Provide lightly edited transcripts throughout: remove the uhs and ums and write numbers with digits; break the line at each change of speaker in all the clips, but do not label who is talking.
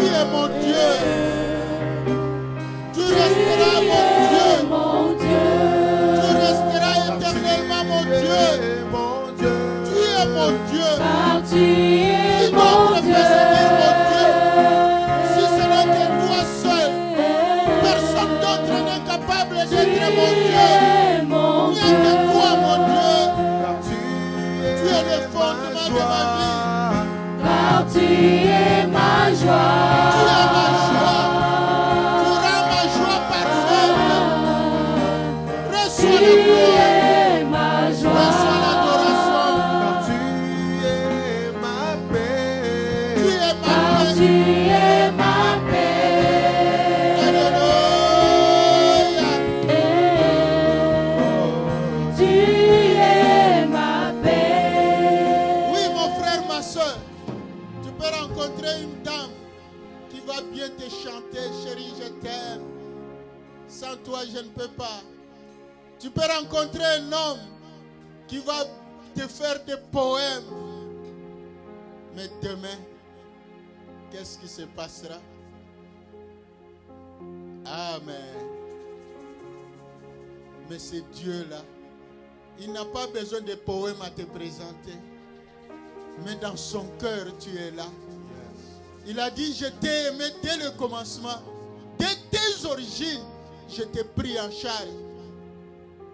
es mon Dieu. Tu resteras mon Dieu. Tu resteras éternellement mon Dieu. Tu es mon Dieu.
Tu es mon Dieu.
Si ce n'est que toi seul, personne d'autre n'est capable d'être mon Dieu. Il n'y a que toi, mon Dieu. Tu es le fondement de ma vie.
Car tu es ma joie.
Tu es ma joie. Tu rends ma joie parfaite. Reçois le gloire.
Ma joie.
Reçois l'adoration.
Tu es ma paix.
Tu es ma paix.
Tu es ma paix.
Alléluia.
Tu es ma paix.
Oui, mon frère, ma soeur, tu peux rencontrer une dame qui va bien te chanter, chérie, je t'aime. Sans toi, je ne peux pas. Tu peux rencontrer un homme qui va te faire des poèmes. Mais demain, qu'est-ce qui se passera? Amen. Mais c'est Dieu-là. Il n'a pas besoin de poèmes à te présenter. Mais dans son cœur, tu es là. Il a dit, je t'ai aimé dès le commencement. Dès tes origines, je t'ai pris en charge.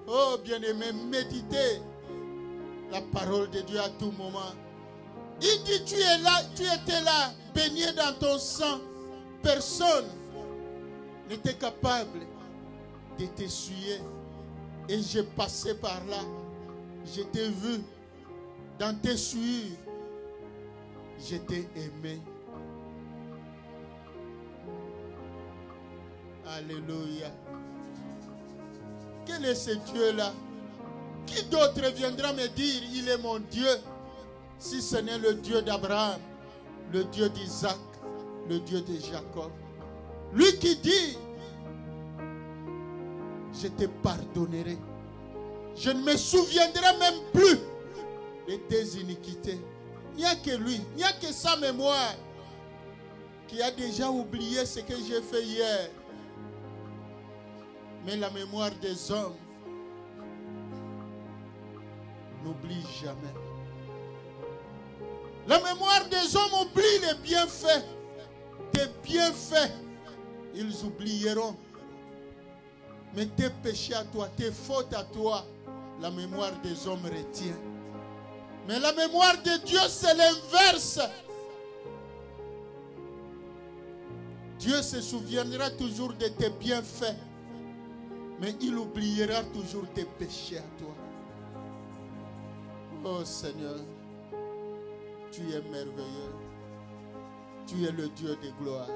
Oh, bien-aimé, méditez la parole de Dieu à tout moment. Il dit, tu es là, tu étais là, baigné dans ton sang. Personne n'était capable de t'essuyer. Et j'ai passé par là. Je t'ai vu dans tes souillures. Je t'ai aimé. Alléluia. Quel est ce Dieu-là? Qui d'autre viendra me dire, il est mon Dieu, si ce n'est le Dieu d'Abraham, le Dieu d'Isaac, le Dieu de Jacob? Lui qui dit, je te pardonnerai. Je ne me souviendrai même plus de tes iniquités. Il n'y a que lui, il n'y a que sa mémoire qui a déjà oublié ce que j'ai fait hier. Mais la mémoire des hommes n'oublie jamais. La mémoire des hommes oublie les bienfaits. Tes bienfaits, ils oublieront. Mais tes péchés à toi, tes fautes à toi, la mémoire des hommes retient. Mais la mémoire de Dieu, c'est l'inverse. Dieu se souviendra toujours de tes bienfaits. Mais il oubliera toujours tes péchés à toi. Oh Seigneur, tu es merveilleux. Tu es le Dieu de gloire.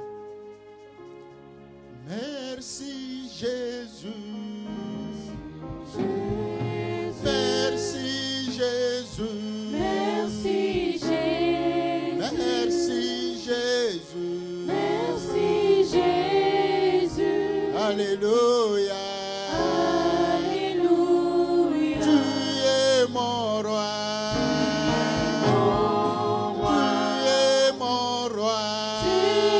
Merci Jésus. Merci Jésus.
Merci Jésus.
Merci Jésus.
Merci Jésus.
Alléluia.
Alléluia.
Tu es mon roi. Tu es mon roi.
Tu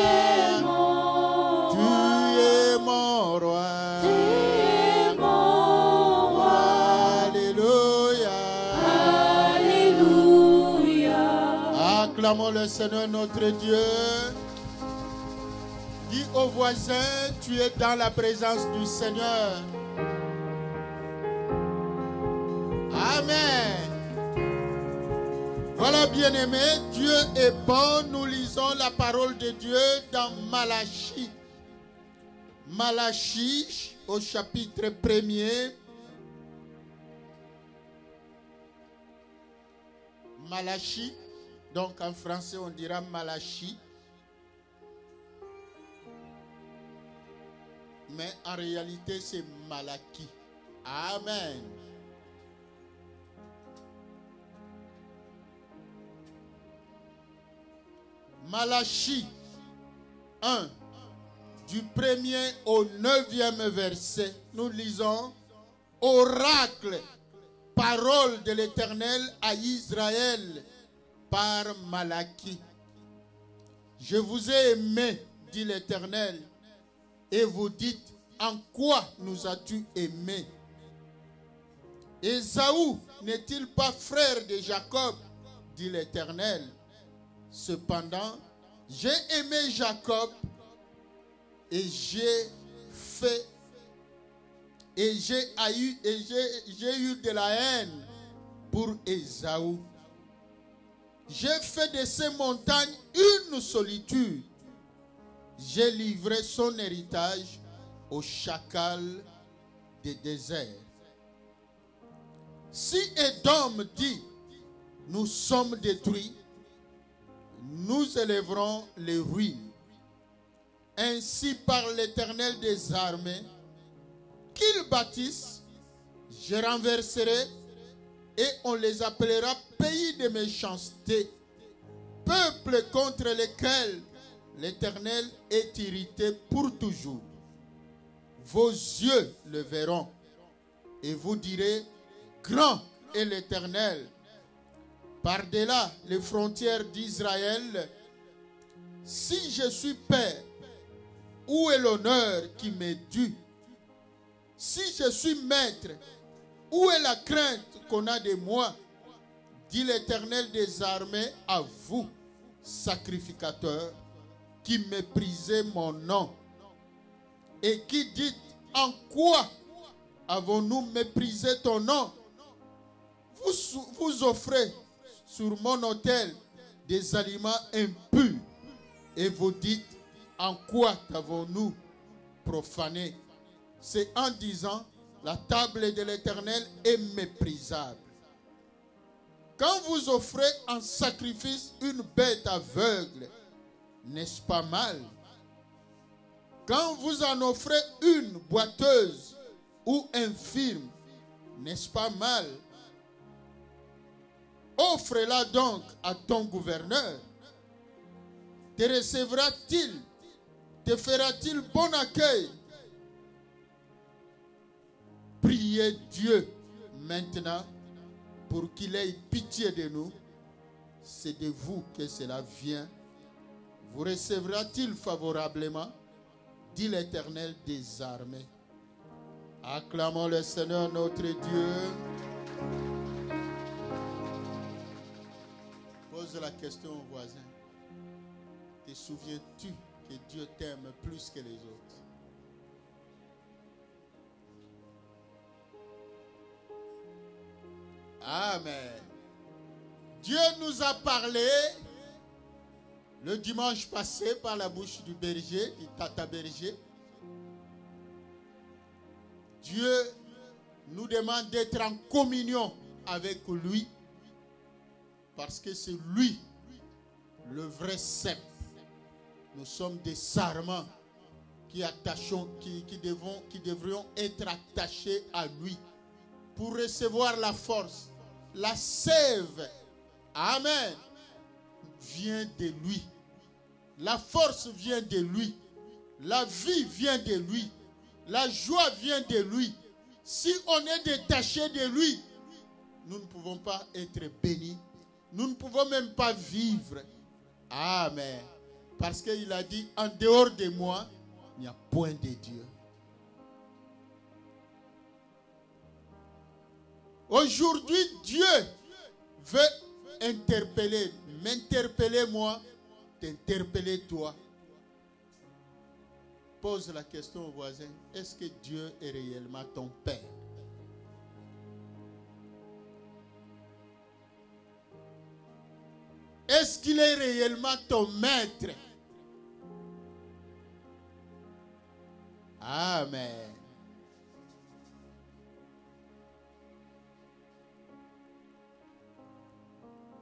es mon
Tu
roi.
es mon roi.
Tu es mon roi.
Alléluia.
Alléluia.
Acclamons le Seigneur notre Dieu. Dis au voisin, tu es dans la présence du Seigneur. Amen. Voilà, bien-aimé, Dieu est bon. Nous lisons la parole de Dieu dans Malachie. Malachie, au chapitre 1er. Malachie, donc en français on dira Malachie. Mais en réalité c'est Malachie. Amen. Malachie 1, du 1er au 9e verset, nous lisons: Oracle, parole de l'Éternel. l'Éternel à Israël par Malachie. Je vous ai aimé, dit l'Éternel, et vous dites, en quoi nous as-tu aimés? Ésaü n'est-il pas frère de Jacob, dit l'Éternel? Cependant, j'ai aimé Jacob et j'ai eu de la haine pour Ésaü. J'ai fait de ces montagnes une solitude. J'ai livré son héritage aux chacals des déserts. Si Édom dit, nous sommes détruits, nous élèverons les ruines. Ainsi par l'Éternel des armées, qu'ils bâtissent, je renverserai et on les appellera pays de méchanceté, peuple contre lesquels l'Éternel est irrité pour toujours. Vos yeux le verront et vous direz, grand est l'Éternel. Par-delà les frontières d'Israël, si je suis père, où est l'honneur qui m'est dû? Si je suis maître, où est la crainte qu'on a de moi? Dit l'Éternel des armées à vous, sacrificateurs, qui méprisez mon nom et qui dites, en quoi avons-nous méprisé ton nom? Vous offrez sur mon autel des aliments impurs et vous dites, en quoi avons-nous profané? C'est en disant, la table de l'Éternel est méprisable. Quand vous offrez en sacrifice une bête aveugle, n'est-ce pas mal? Quand vous en offrez une boiteuse ou infirme, n'est-ce pas mal? Offre-la donc à ton gouverneur. Te recevra-t-il? Te fera-t-il bon accueil? Priez Dieu maintenant pour qu'il ait pitié de nous. C'est de vous que cela vient. Vous recevra-t-il favorablement? Dit l'Éternel des armées. Acclamons le Seigneur notre Dieu. Pose la question au voisin. Te souviens-tu que Dieu t'aime plus que les autres? Amen. Dieu nous a parlé le dimanche passé par la bouche du berger, du tata berger. Dieu nous demande d'être en communion avec lui parce que c'est lui le vrai cep. Nous sommes des sarments qui devrions être attachés à lui pour recevoir la force. La sève, amen, vient de lui. La force vient de lui. La vie vient de lui. La joie vient de lui. Si on est détaché de lui, nous ne pouvons pas être bénis. Nous ne pouvons même pas vivre. Amen. Parce qu'il a dit, en dehors de moi, il n'y a point de Dieu. Aujourd'hui, Dieu veut m'interpeller moi, t'interpeller toi. Pose la question au voisin, est-ce que Dieu est réellement ton Père? Est-ce qu'il est réellement ton maître? Amen.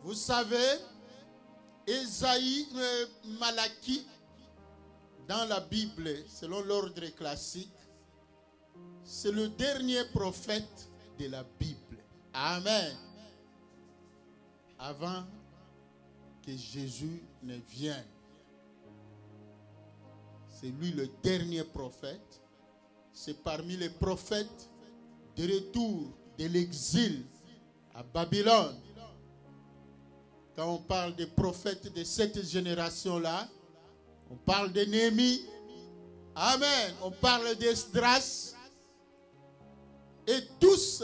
Vous savez, Ésaïe, Malachie, dans la Bible, selon l'ordre classique, c'est le dernier prophète de la Bible. Amen. Avant que Jésus ne vienne. C'est lui le dernier prophète. C'est parmi les prophètes de retour de l'exil à Babylone. Quand on parle des prophètes de cette génération-là, On parle de Néhémie. Amen. On parle d'Esdras. Et tous,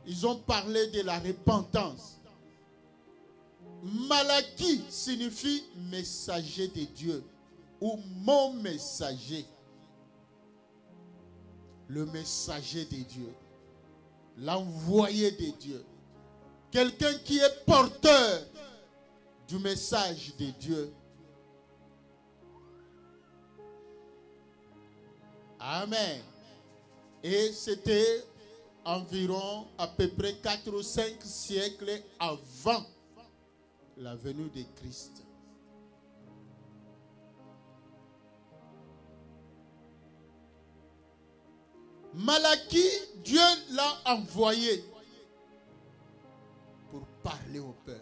ils ont parlé de la repentance. Malachie signifie messager de Dieu ou mon messager. Le messager de Dieu. L'envoyé de Dieu. Quelqu'un qui est porteur du message de Dieu. Amen. Et c'était environ à peu près 4 ou 5 siècles avant la venue de Christ. Malachie, Dieu l'a envoyé pour parler au peuple.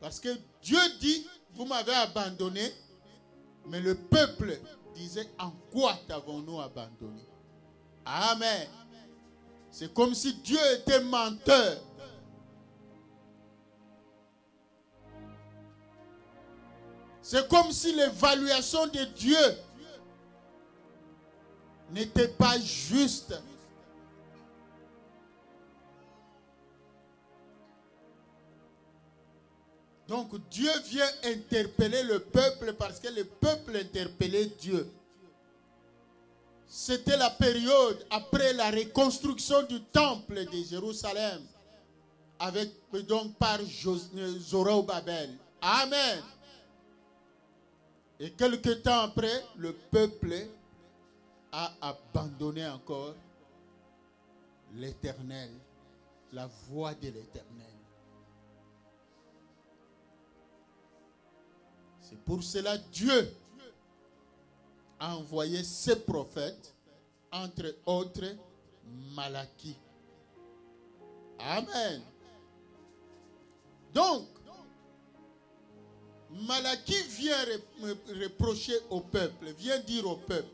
Parce que Dieu dit, vous m'avez abandonné, mais le peuple disait, en quoi t'avons-nous abandonné? Amen. C'est comme si Dieu était menteur. C'est comme si l'évaluation de Dieu n'était pas juste. Donc Dieu vient interpeller le peuple parce que le peuple interpellait Dieu. C'était la période après la reconstruction du temple de Jérusalem avec donc par Zorobabel. Amen. Et quelque temps après, le peuple a abandonné encore l'Éternel, la voix de l'Éternel. C'est pour cela que Dieu a envoyé ses prophètes, entre autres Malachie. Amen. Donc, Malachie vient reprocher au peuple, vient dire au peuple.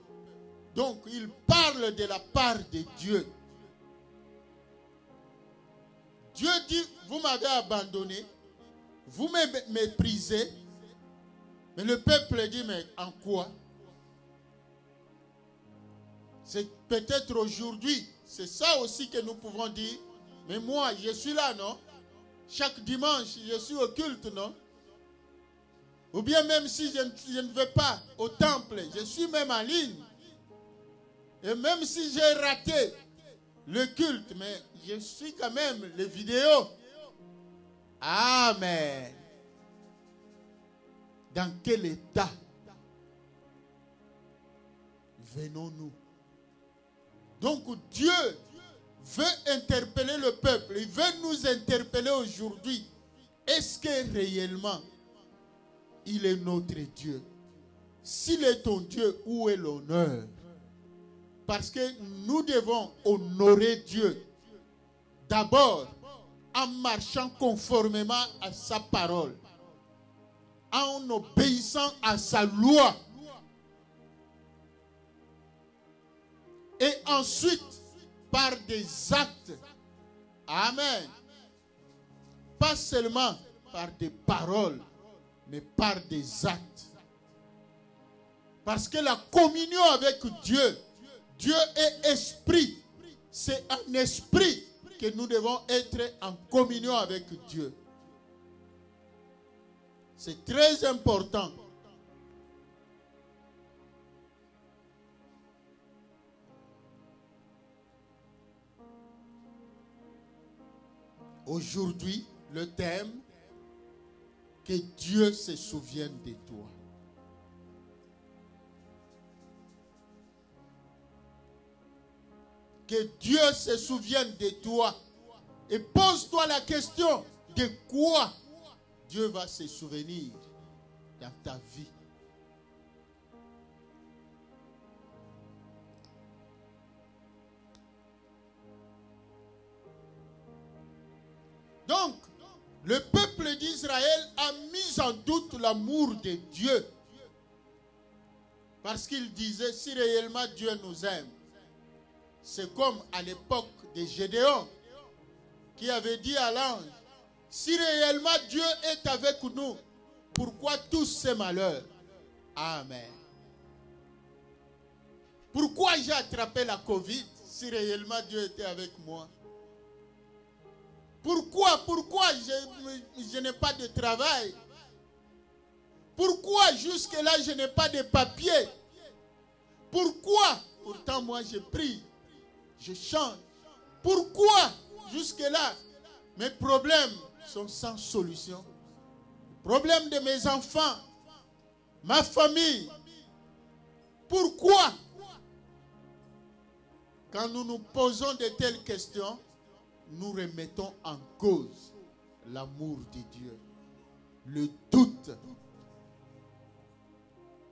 Donc, il parle de la part de Dieu. Dieu dit, vous m'avez abandonné, vous me méprisez, mais le peuple dit, mais en quoi? C'est peut-être aujourd'hui, c'est ça aussi que nous pouvons dire, mais moi, je suis là, non? Chaque dimanche, je suis au culte, non? Ou bien même si je ne vais pas au temple, je suis même en ligne. Et même si j'ai raté le culte, mais je suis quand même les vidéos. Amen. Dans quel état venons-nous? Donc Dieu veut interpeller le peuple. Il veut nous interpeller aujourd'hui. Est-ce que réellement il est notre Dieu? S'il est ton Dieu, où est l'honneur? Parce que nous devons honorer Dieu d'abord en marchant conformément à sa parole, en obéissant à sa loi. Et ensuite, par des actes. Amen. Pas seulement par des paroles, mais par des actes. Parce que la communion avec Dieu, Dieu est esprit. C'est en esprit que nous devons être en communion avec Dieu. C'est très important. Aujourd'hui, le thème, que Dieu se souvienne de toi. Que Dieu se souvienne de toi. Et pose-toi la question, de quoi Dieu va se souvenir dans ta vie. Donc, le peuple d'Israël a mis en doute l'amour de Dieu. Parce qu'il disait, si réellement Dieu nous aime, c'est comme à l'époque de Gédéon, qui avait dit à l'ange, si réellement Dieu est avec nous, Pourquoi tous ces malheurs? Amen. Pourquoi j'ai attrapé la Covid si réellement Dieu était avec moi? Pourquoi je n'ai pas de travail? Pourquoi jusque-là je n'ai pas de papier? Pourquoi? Pourtant moi je prie, je chante. Pourquoi jusque-là mes problèmes sont sans solution? Les problèmes de mes enfants, ma famille. Pourquoi? Quand nous nous posons de telles questions, nous remettons en cause l'amour de Dieu, le doute.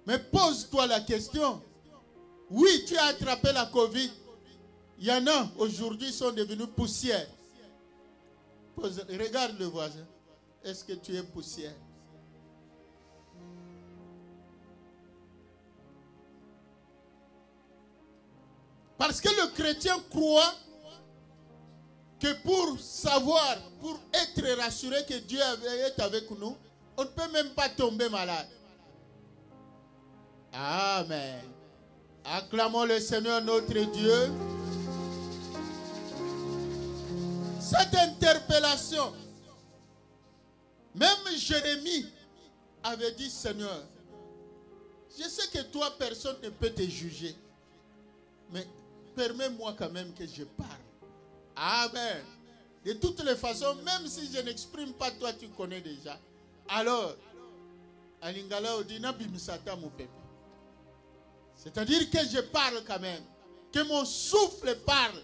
Mais pose-toi la question. Oui, tu as attrapé la Covid. Il y en a aujourd'hui qui sont devenus poussière. Regarde le voisin. Est-ce que tu es poussière? Parce que le chrétien croit que pour savoir, pour être rassuré que Dieu est avec nous, on ne peut même pas tomber malade. Amen. Acclamons le Seigneur notre Dieu. Cette interpellation, même Jérémie avait dit, Seigneur, je sais que toi, personne ne peut te juger, mais permets-moi quand même que je parle. Amen. De toutes les façons, même si je n'exprime pas, toi tu connais déjà. Alors, Alingala Odina Bimisata mon peuple. C'est-à-dire que je parle quand même. Que mon souffle parle.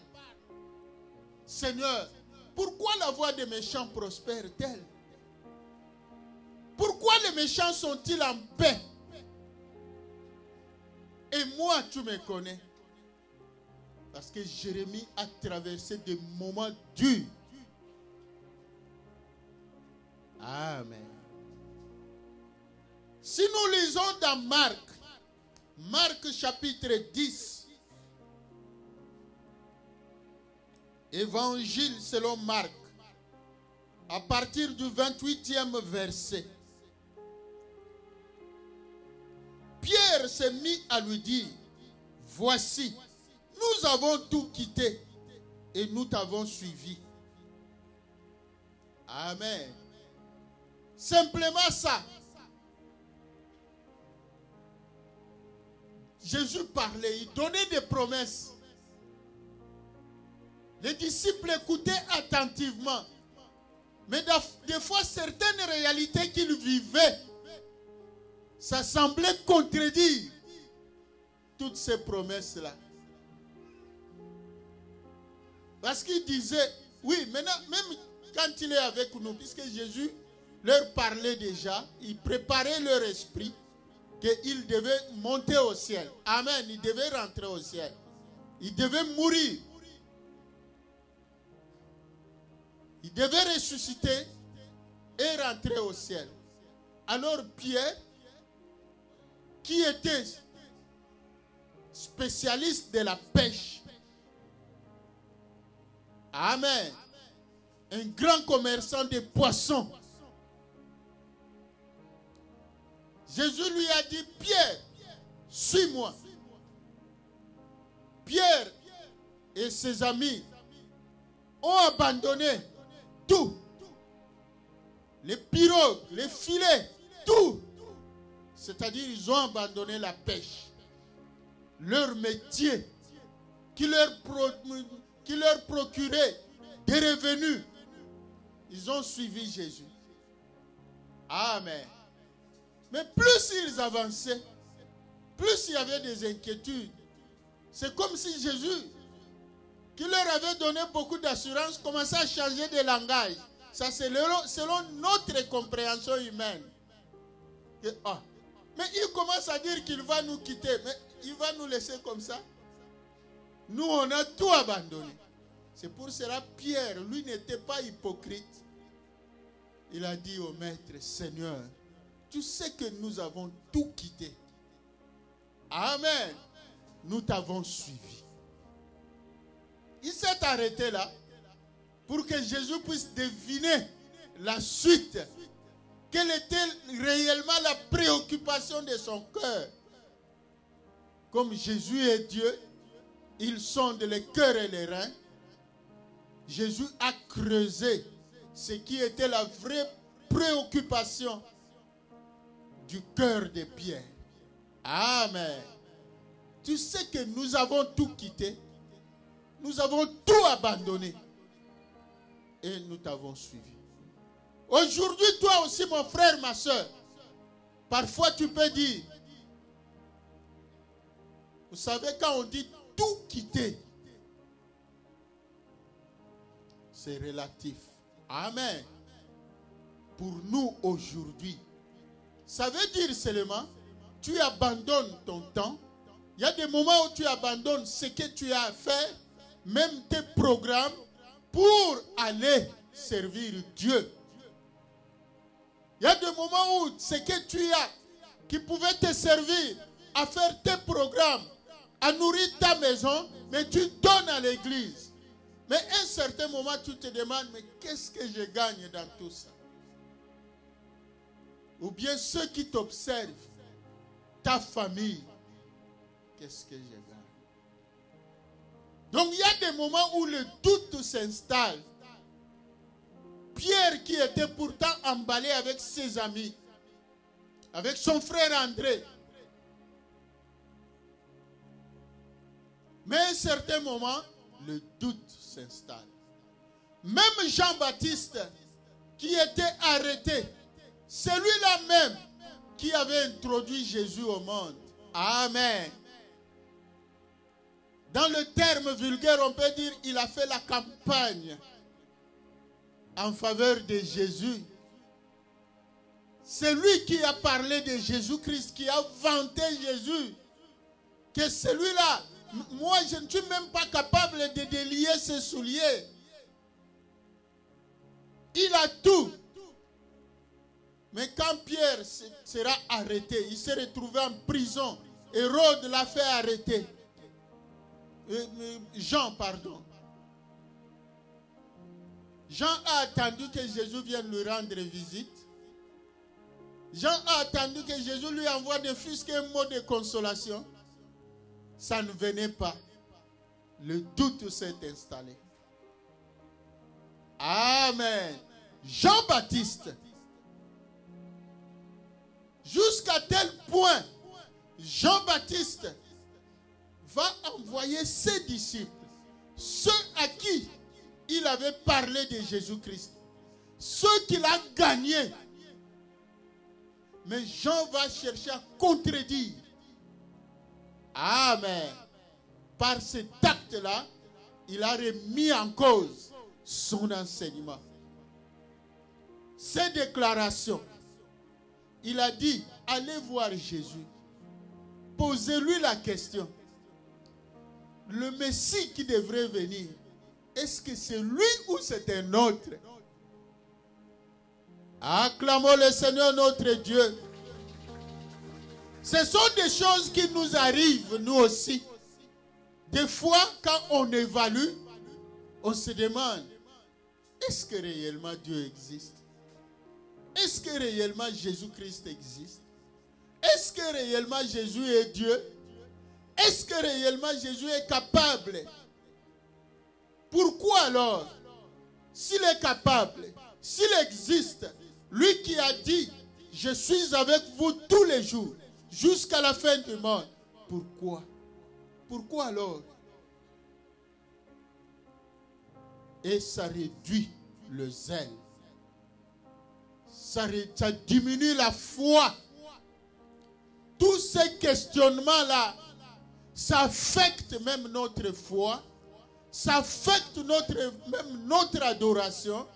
Seigneur, pourquoi la voix des méchants prospère-t-elle? Pourquoi les méchants sont-ils en paix? Et moi, tu me connais. Parce que Jérémie a traversé des moments durs. Amen. Si nous lisons dans Marc chapitre 10, Évangile selon Marc, à partir du 28e verset, Pierre s'est mis à lui dire, voici, nous avons tout quitté et nous t'avons suivi. Amen. Simplement ça. Jésus parlait, il donnait des promesses. Les disciples écoutaient attentivement. Mais des fois, certaines réalités qu'ils vivaient, ça semblait contredire toutes ces promesses-là. Parce qu'il disait, oui, maintenant, même quand il est avec nous, puisque Jésus leur parlait déjà, il préparait leur esprit, qu'ils devaient monter au ciel. Amen, ils devaient rentrer au ciel. Ils devaient mourir. Ils devaient ressusciter et rentrer au ciel. Alors Pierre, qui était spécialiste de la pêche, amen, un grand commerçant de poissons, Jésus lui a dit, Pierre, suis-moi. Pierre et ses amis ont abandonné tout. Les pirogues, les filets, tout. C'est-à-dire, ils ont abandonné la pêche. Leur métier qui leur procurait des revenus. Ils ont suivi Jésus. Amen. Mais plus ils avançaient, plus il y avait des inquiétudes. C'est comme si Jésus, qui leur avait donné beaucoup d'assurance, commençait à changer de langage. Ça, c'est selon notre compréhension humaine. Mais il commence à dire qu'il va nous quitter. Mais il va nous laisser comme ça. Nous, on a tout abandonné. C'est pour cela Pierre, lui, n'était pas hypocrite. Il a dit au maître, Seigneur, tu sais que nous avons tout quitté. Amen. Nous t'avons suivi. Il s'est arrêté là pour que Jésus puisse deviner la suite Quelle était réellement la préoccupation de son cœur? Comme Jésus est Dieu, il sonde les cœurs et les reins. Jésus a creusé ce qui était la vraie préoccupation du cœur de Pierre. Amen. Tu sais que nous avons tout quitté. Nous avons tout abandonné. Et nous t'avons suivi. Aujourd'hui, toi aussi, mon frère, ma soeur, parfois tu peux dire, vous savez, quand on dit tout quitter, c'est relatif. Amen. Pour nous aujourd'hui, ça veut dire seulement, tu abandonnes ton temps. Il y a des moments où tu abandonnes ce que tu as fait, même tes programmes, pour aller servir Dieu. Il y a des moments où ce que tu as, qui pouvait te servir à faire tes programmes, à nourrir ta maison, mais tu donnes à l'église. Mais à un certain moment, tu te demandes, mais qu'est-ce que je gagne dans tout ça? Ou bien ceux qui t'observent, ta famille, qu'est-ce que je gagne? Donc il y a des moments où le doute s'installe. Pierre, qui était pourtant emballé avec ses amis, avec son frère André, mais à un certain moment, le doute s'installe. Même Jean-Baptiste, qui était arrêté, celui-là même qui avait introduit Jésus au monde. Amen. Dans le terme vulgaire, on peut dire qu'il a fait la campagne en faveur de Jésus. C'est lui qui a parlé de Jésus-Christ, qui a vanté Jésus. Que celui-là, moi je ne suis même pas capable de délier ses souliers. Il a tout. Mais quand Pierre sera arrêté, il s'est retrouvé en prison. Hérode l'a fait arrêter. Jean, pardon. Jean a attendu que Jésus vienne lui rendre visite. Jean a attendu que Jésus lui envoie ne fût-ce qu'un mot de consolation. Ça ne venait pas. Le doute s'est installé. Amen. Jean-Baptiste, jusqu'à tel point, Jean-Baptiste va envoyer ses disciples, ceux à qui il avait parlé de Jésus-Christ, ceux qu'il a gagnés. Mais Jean va chercher à contredire. Amen. Par cet acte-là, il a remis en cause son enseignement. Ses déclarations. Il a dit, allez voir Jésus. Posez-lui la question. Le Messie qui devrait venir, est-ce que c'est lui ou c'est un autre? Acclamons le Seigneur notre Dieu. Ce sont des choses qui nous arrivent, nous aussi. Des fois, quand on évalue, on se demande, est-ce que réellement Dieu existe? Est-ce que réellement Jésus-Christ existe? Est-ce que réellement Jésus est Dieu? Est-ce que réellement Jésus est capable? Pourquoi alors, s'il est capable, s'il existe, lui qui a dit, je suis avec vous tous les jours, jusqu'à la fin du monde, pourquoi? Pourquoi alors? Et ça réduit le zèle. Ça diminue la foi. Tous ces questionnements-là, ça affecte même notre foi. Ça affecte même notre adoration.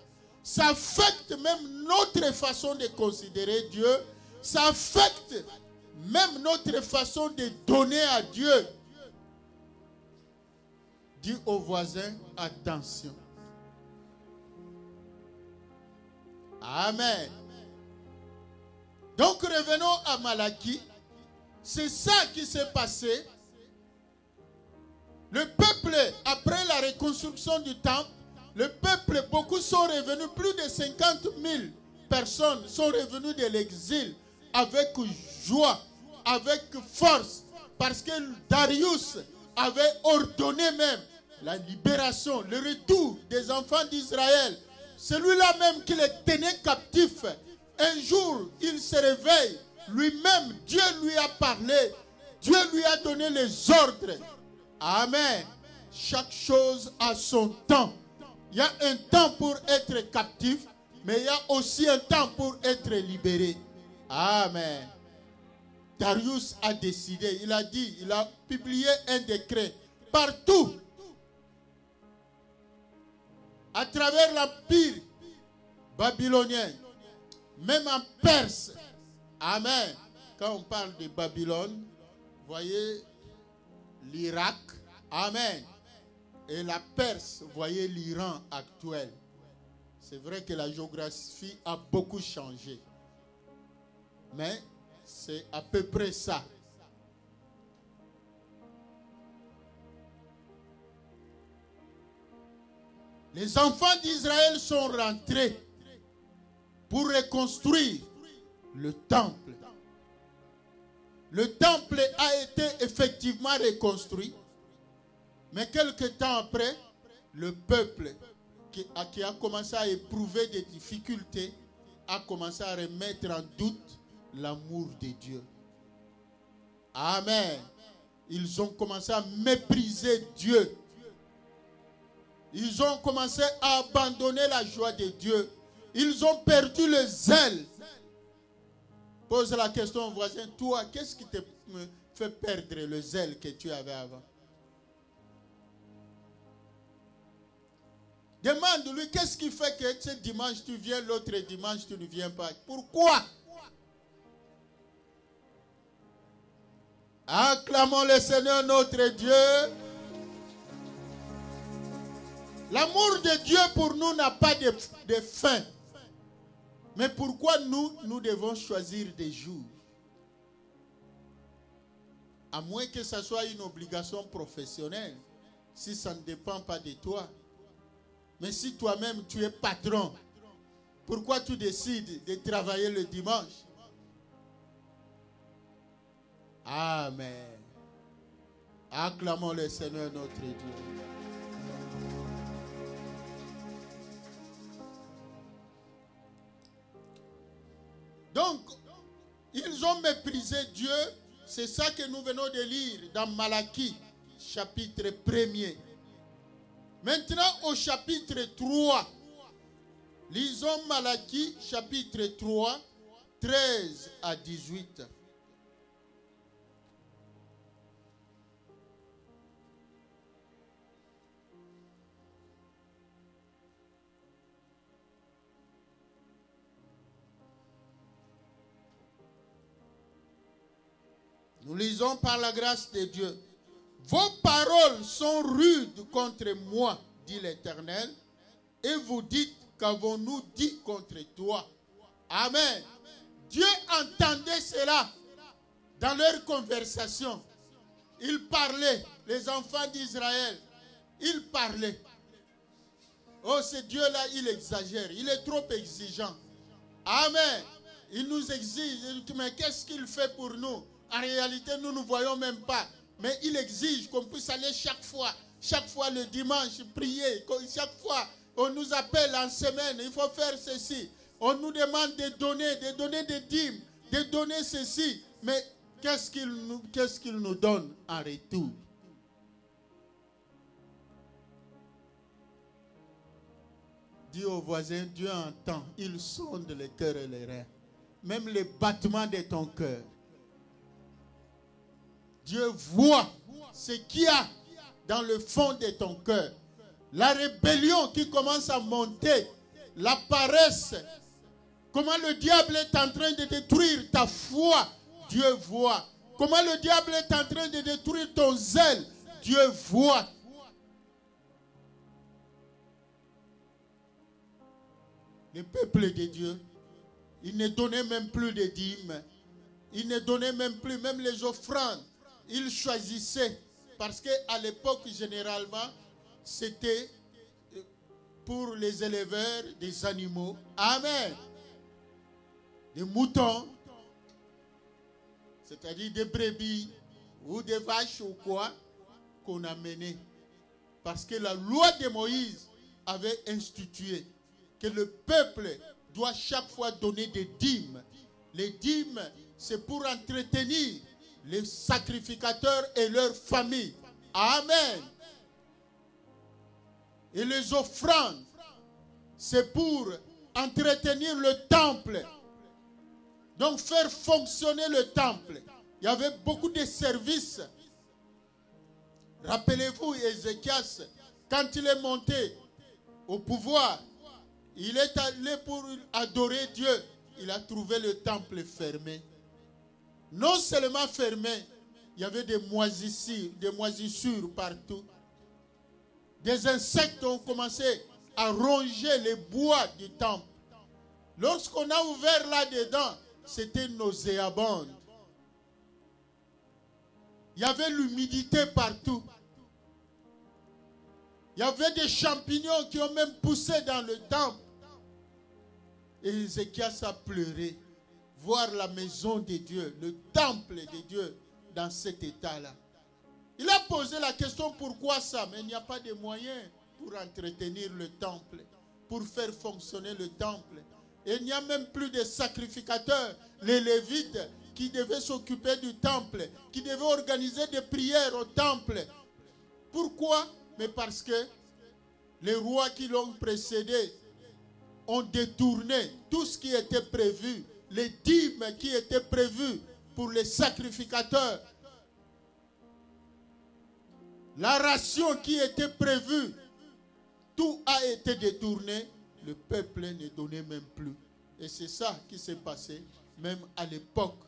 Ça affecte même notre façon de considérer Dieu. Ça affecte même notre façon de donner à Dieu. Dis au voisin, attention. Amen. Donc revenons à Malachie. C'est ça qui s'est passé. Le peuple, après la reconstruction du temple, le peuple, beaucoup sont revenus, plus de 50 000 personnes sont revenues de l'exil avec joie, avec force, parce que Darius avait ordonné même la libération, le retour des enfants d'Israël. Celui-là même qui les tenait captifs, un jour il se réveille, lui-même, Dieu lui a parlé, Dieu lui a donné les ordres. Amen. Chaque chose a son temps. Il y a un temps pour être captif, mais il y a aussi un temps pour être libéré. Amen. Darius a décidé, il a dit, il a publié un décret partout, à travers l'empire babylonien, même en Perse. Amen. Quand on parle de Babylone, voyez l'Irak. Amen. Et la Perse, voyez l'Iran actuel. C'est vrai que la géographie a beaucoup changé. Mais c'est à peu près ça. Les enfants d'Israël sont rentrés pour reconstruire le temple. Le temple a été effectivement reconstruit. Mais quelque temps après, le peuple qui a commencé à éprouver des difficultés a commencé à remettre en doute l'amour de Dieu. Amen. Ils ont commencé à mépriser Dieu. Ils ont commencé à abandonner la joie de Dieu. Ils ont perdu le zèle. Pose la question au voisin, toi, qu'est-ce qui te fait perdre le zèle que tu avais avant? Demande-lui, qu'est-ce qui fait que ce dimanche tu viens, l'autre dimanche tu ne viens pas? Pourquoi? Acclamons le Seigneur notre Dieu. L'amour de Dieu pour nous n'a pas de fin. Mais pourquoi nous devons choisir des jours? À moins que ce soit une obligation professionnelle, si ça ne dépend pas de toi. Mais si toi-même tu es patron, pourquoi tu décides de travailler le dimanche? Amen. Acclamons le Seigneur notre Dieu. Donc, ils ont méprisé Dieu. C'est ça que nous venons de lire dans Malachie, chapitre 1er. Maintenant, au chapitre 3, lisons Malachie, chapitre 3, 13 à 18. Nous lisons par la grâce de Dieu. Vos paroles sont rudes contre moi, dit l'Éternel, et vous dites, qu'avons-nous dit contre toi? Amen. Dieu entendait cela dans leur conversation. Ils parlaient, les enfants d'Israël, ils parlaient. Oh, ce Dieu-là, il exagère, il est trop exigeant. Amen. Il nous exige, mais qu'est-ce qu'il fait pour nous? En réalité, nous ne voyons même pas. Mais il exige qu'on puisse aller chaque fois le dimanche, prier. Chaque fois, on nous appelle en semaine, il faut faire ceci. On nous demande de donner des dîmes, de donner ceci. Mais qu'est-ce qu'il nous donne en retour? Dis au voisin, Dieu entend, il sonde les cœurs et les reins. Même les battements de ton cœur. Dieu voit ce qu'il y a dans le fond de ton cœur. La rébellion qui commence à monter, la paresse, comment le diable est en train de détruire ta foi, Dieu voit. Comment le diable est en train de détruire ton zèle, Dieu voit. Le peuple de Dieu, il ne donnait même plus de dîmes. Il ne donnait même plus, même les offrandes. Il choisissait, parce qu'à l'époque, généralement, c'était pour les éleveurs des animaux. Amen. des moutons, c'est-à-dire des brebis ou des vaches ou quoi, qu'on a mené. Parce que la loi de Moïse avait institué que le peuple doit chaque fois donner des dîmes. Les dîmes, c'est pour entretenir les sacrificateurs et leurs familles. Amen. Et les offrandes, c'est pour entretenir le temple. Donc faire fonctionner le temple. Il y avait beaucoup de services. Rappelez-vous, Ézéchias, quand il est monté au pouvoir, il est allé pour adorer Dieu. Il a trouvé le temple fermé. Non seulement fermé, il y avait des moisissures partout. Des insectes ont commencé à ronger les bois du temple. Lorsqu'on a ouvert là-dedans, c'était nauséabond. Il y avait l'humidité partout. Il y avait des champignons qui ont même poussé dans le temple. Et Ézéchias a pleuré. Voir la maison de Dieu, le temple de Dieu dans cet état-là. Il a posé la question pourquoi ça, mais il n'y a pas de moyens pour entretenir le temple, pour faire fonctionner le temple. Et il n'y a même plus de sacrificateurs, les Lévites, qui devaient s'occuper du temple, qui devaient organiser des prières au temple. Pourquoi? Mais parce que les rois qui l'ont précédé ont détourné tout ce qui était prévu, les dîmes qui étaient prévus pour les sacrificateurs, la ration qui était prévue, tout a été détourné. Le peuple ne donnait même plus. Et c'est ça qui s'est passé même à l'époque.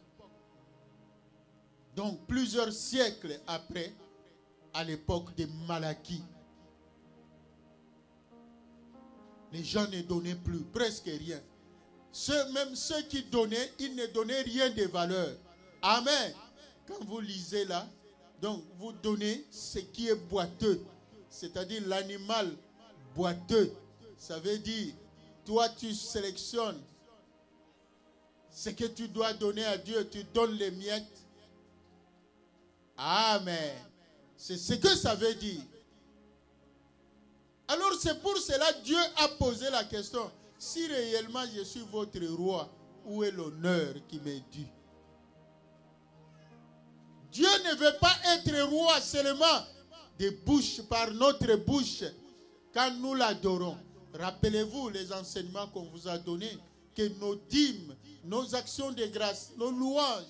Donc plusieurs siècles après, à l'époque de Malachie, les gens ne donnaient plus, presque rien. Même ceux qui donnaient, ils ne donnaient rien de valeur. Amen. Quand vous lisez là, donc vous donnez ce qui est boiteux, c'est-à-dire l'animal boiteux. Ça veut dire, toi tu sélectionnes ce que tu dois donner à Dieu, tu donnes les miettes. Amen. C'est ce que ça veut dire. Alors c'est pour cela que Dieu a posé la question. Si réellement je suis votre roi, où est l'honneur qui m'est dû? Dieu ne veut pas être roi seulement de bouche par notre bouche quand nous l'adorons. Rappelez-vous les enseignements qu'on vous a donnés, que nos dîmes, nos actions de grâce, nos louanges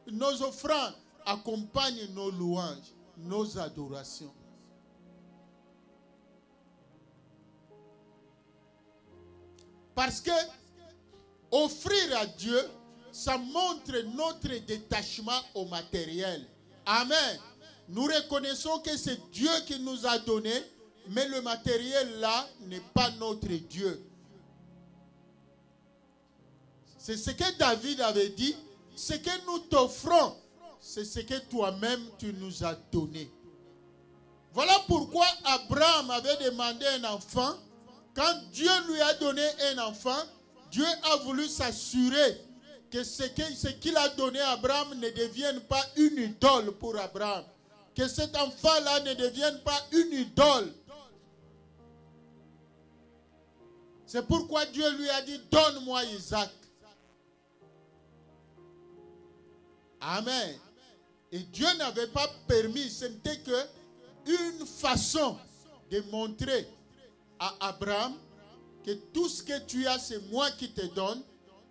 nos offrandes accompagnent nos louanges, nos adorations. Parce que offrir à Dieu, ça montre notre détachement au matériel. Amen. Nous reconnaissons que c'est Dieu qui nous a donné, mais le matériel là n'est pas notre Dieu. C'est ce que David avait dit. Ce que nous t'offrons, c'est ce que toi-même tu nous as donné. Voilà pourquoi Abraham avait demandé un enfant. Quand Dieu lui a donné un enfant, Dieu a voulu s'assurer que ce qu'il a donné à Abraham ne devienne pas une idole pour Abraham. Que cet enfant-là ne devienne pas une idole. C'est pourquoi Dieu lui a dit, donne-moi Isaac. Amen. Et Dieu n'avait pas permis, ce n'était qu'une façon de montrer à Abraham que tout ce que tu as, c'est moi qui te donne.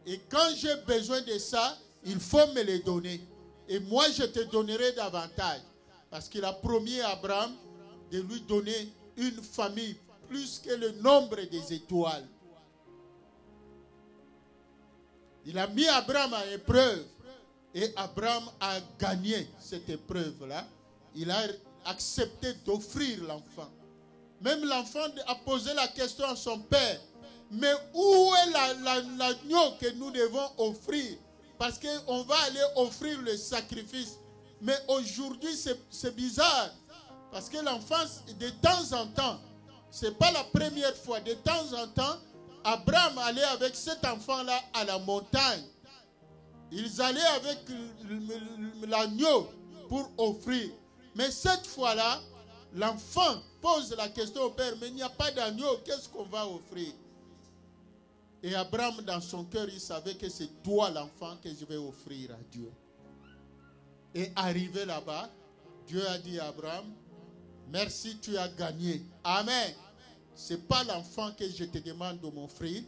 Et quand j'ai besoin de ça, il faut me le donner. Et moi, je te donnerai davantage. Parce qu'il a promis à Abraham de lui donner une famille plus que le nombre des étoiles. Il a mis Abraham à l'épreuve. Et Abraham a gagné cette épreuve-là. Il a accepté d'offrir l'enfant. Même l'enfant a posé la question à son père. Mais où est l'agneau que nous devons offrir? Parce qu'on va aller offrir le sacrifice. Mais aujourd'hui, c'est bizarre. Parce que l'enfant, de temps en temps, ce n'est pas la première fois, de temps en temps, Abraham allait avec cet enfant-là à la montagne. Ils allaient avec l'agneau pour offrir. Mais cette fois-là, l'enfant pose la question au père, mais il n'y a pas d'agneau, qu'est-ce qu'on va offrir? Et Abraham, dans son cœur, il savait que c'est toi l'enfant que je vais offrir à Dieu. Et arrivé là-bas, Dieu a dit à Abraham, merci, tu as gagné. Amen. Ce n'est pas l'enfant que je te demande de m'offrir,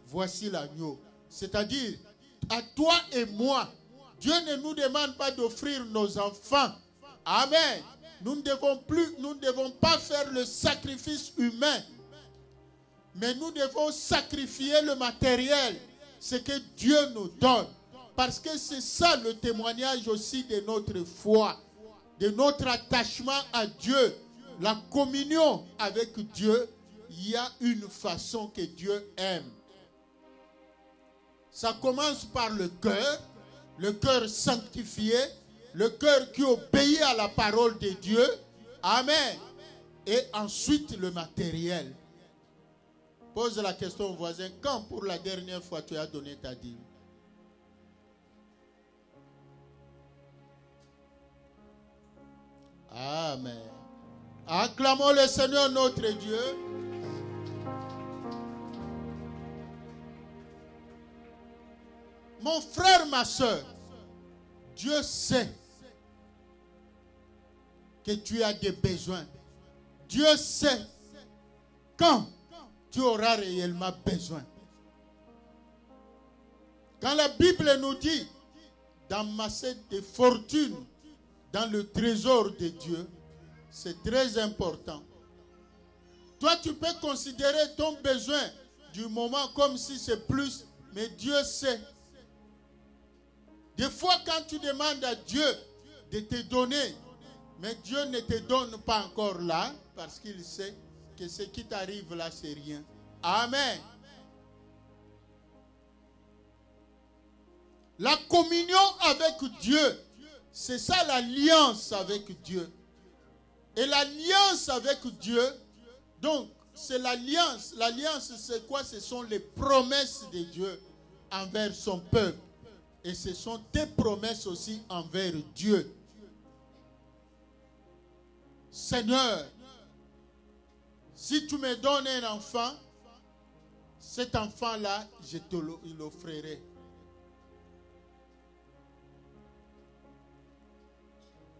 voici l'agneau. C'est-à-dire, à toi et moi, Dieu ne nous demande pas d'offrir nos enfants. Amen. Nous ne devons pas faire le sacrifice humain. Mais nous devons sacrifier le matériel, ce que Dieu nous donne. Parce que c'est ça le témoignage aussi de notre foi, de notre attachement à Dieu. La communion avec Dieu, il y a une façon que Dieu aime. Ça commence par le cœur sanctifié, le cœur qui obéit à la parole de Dieu. Amen. Et ensuite le matériel. Pose la question au voisin, quand pour la dernière fois tu as donné ta dîme? Amen. Acclamons le Seigneur notre Dieu. Mon frère, ma soeur, Dieu sait que tu as des besoins. Dieu sait quand tu auras réellement besoin. Quand la Bible nous dit d'amasser des fortunes dans le trésor de Dieu, c'est très important. Toi, tu peux considérer ton besoin du moment comme si c'est plus, mais Dieu sait. Des fois, quand tu demandes à Dieu de te donner, mais Dieu ne te donne pas encore là, parce qu'il sait que ce qui t'arrive là, c'est rien. Amen. La communion avec Dieu, c'est ça l'alliance avec Dieu. Et l'alliance avec Dieu, donc, c'est l'alliance. L'alliance, c'est quoi? Ce sont les promesses de Dieu envers son peuple. Et ce sont tes promesses aussi envers Dieu. Seigneur, si tu me donnes un enfant, cet enfant-là, je te l'offrirai.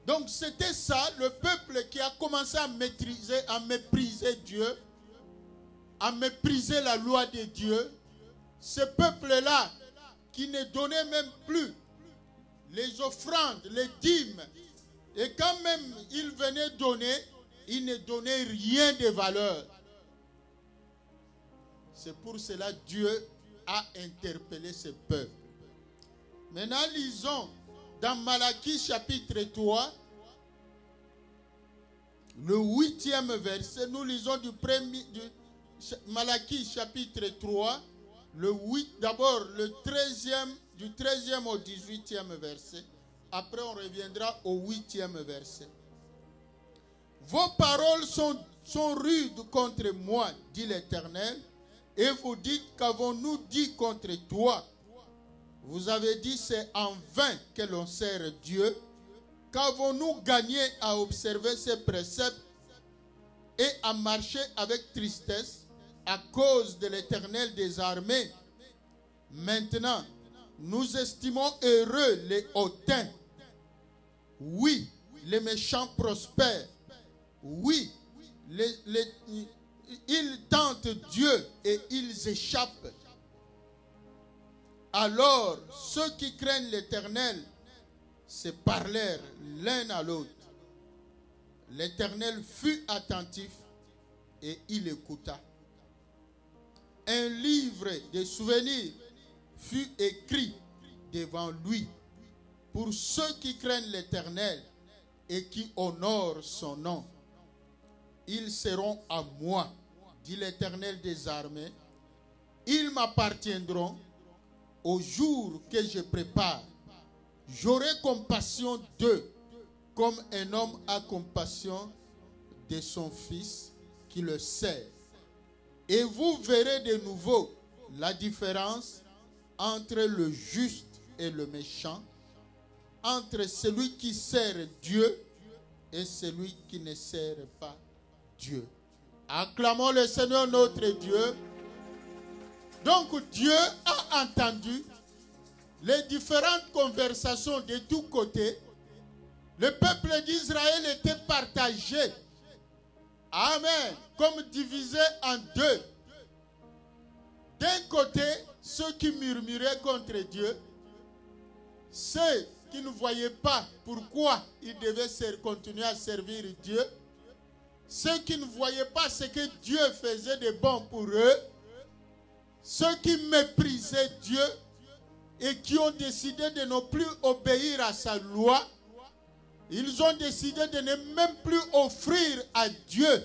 Donc c'était ça, le peuple qui a commencé à mépriser Dieu, à mépriser la loi de Dieu. Ce peuple-là, qui ne donnait même plus les offrandes, les dîmes. Et quand même il venait donner, il ne donnait rien de valeur. C'est pour cela que Dieu a interpellé ce peuple. Maintenant, lisons dans Malachie chapitre 3, le 8e verset. Nous lisons du Malachie chapitre 3, le 8, d'abord du 13e au 18e verset. Après, on reviendra au 8e verset. Vos paroles sont rudes contre moi, dit l'Éternel, et vous dites, qu'avons-nous dit contre toi? Vous avez dit, c'est en vain que l'on sert Dieu. Qu'avons-nous gagné à observer ses préceptes et à marcher avec tristesse à cause de l'Éternel des armées? Maintenant, nous estimons heureux les hautains. Oui, les méchants prospèrent. Oui, ils tentent Dieu et ils échappent. Alors, ceux qui craignent l'Éternel se parlèrent l'un à l'autre. L'Éternel fut attentif et il écouta. Un livre de souvenirs fut écrit devant lui pour ceux qui craignent l'Éternel et qui honorent son nom. Ils seront à moi, dit l'Éternel des armées. Ils m'appartiendront au jour que je prépare. J'aurai compassion d'eux comme un homme a compassion de son fils qui le sert. Et vous verrez de nouveau la différence entre le juste et le méchant, entre celui qui sert Dieu et celui qui ne sert pas Dieu. Acclamons le Seigneur notre Dieu. Donc Dieu a entendu les différentes conversations de tous côtés. Le peuple d'Israël était partagé. Amen. Comme divisé en deux. D'un côté, ceux qui murmuraient contre Dieu, ceux qui ne voyaient pas pourquoi ils devaient continuer à servir Dieu, ceux qui ne voyaient pas ce que Dieu faisait de bon pour eux, ceux qui méprisaient Dieu et qui ont décidé de ne plus obéir à sa loi, ils ont décidé de ne même plus offrir à Dieu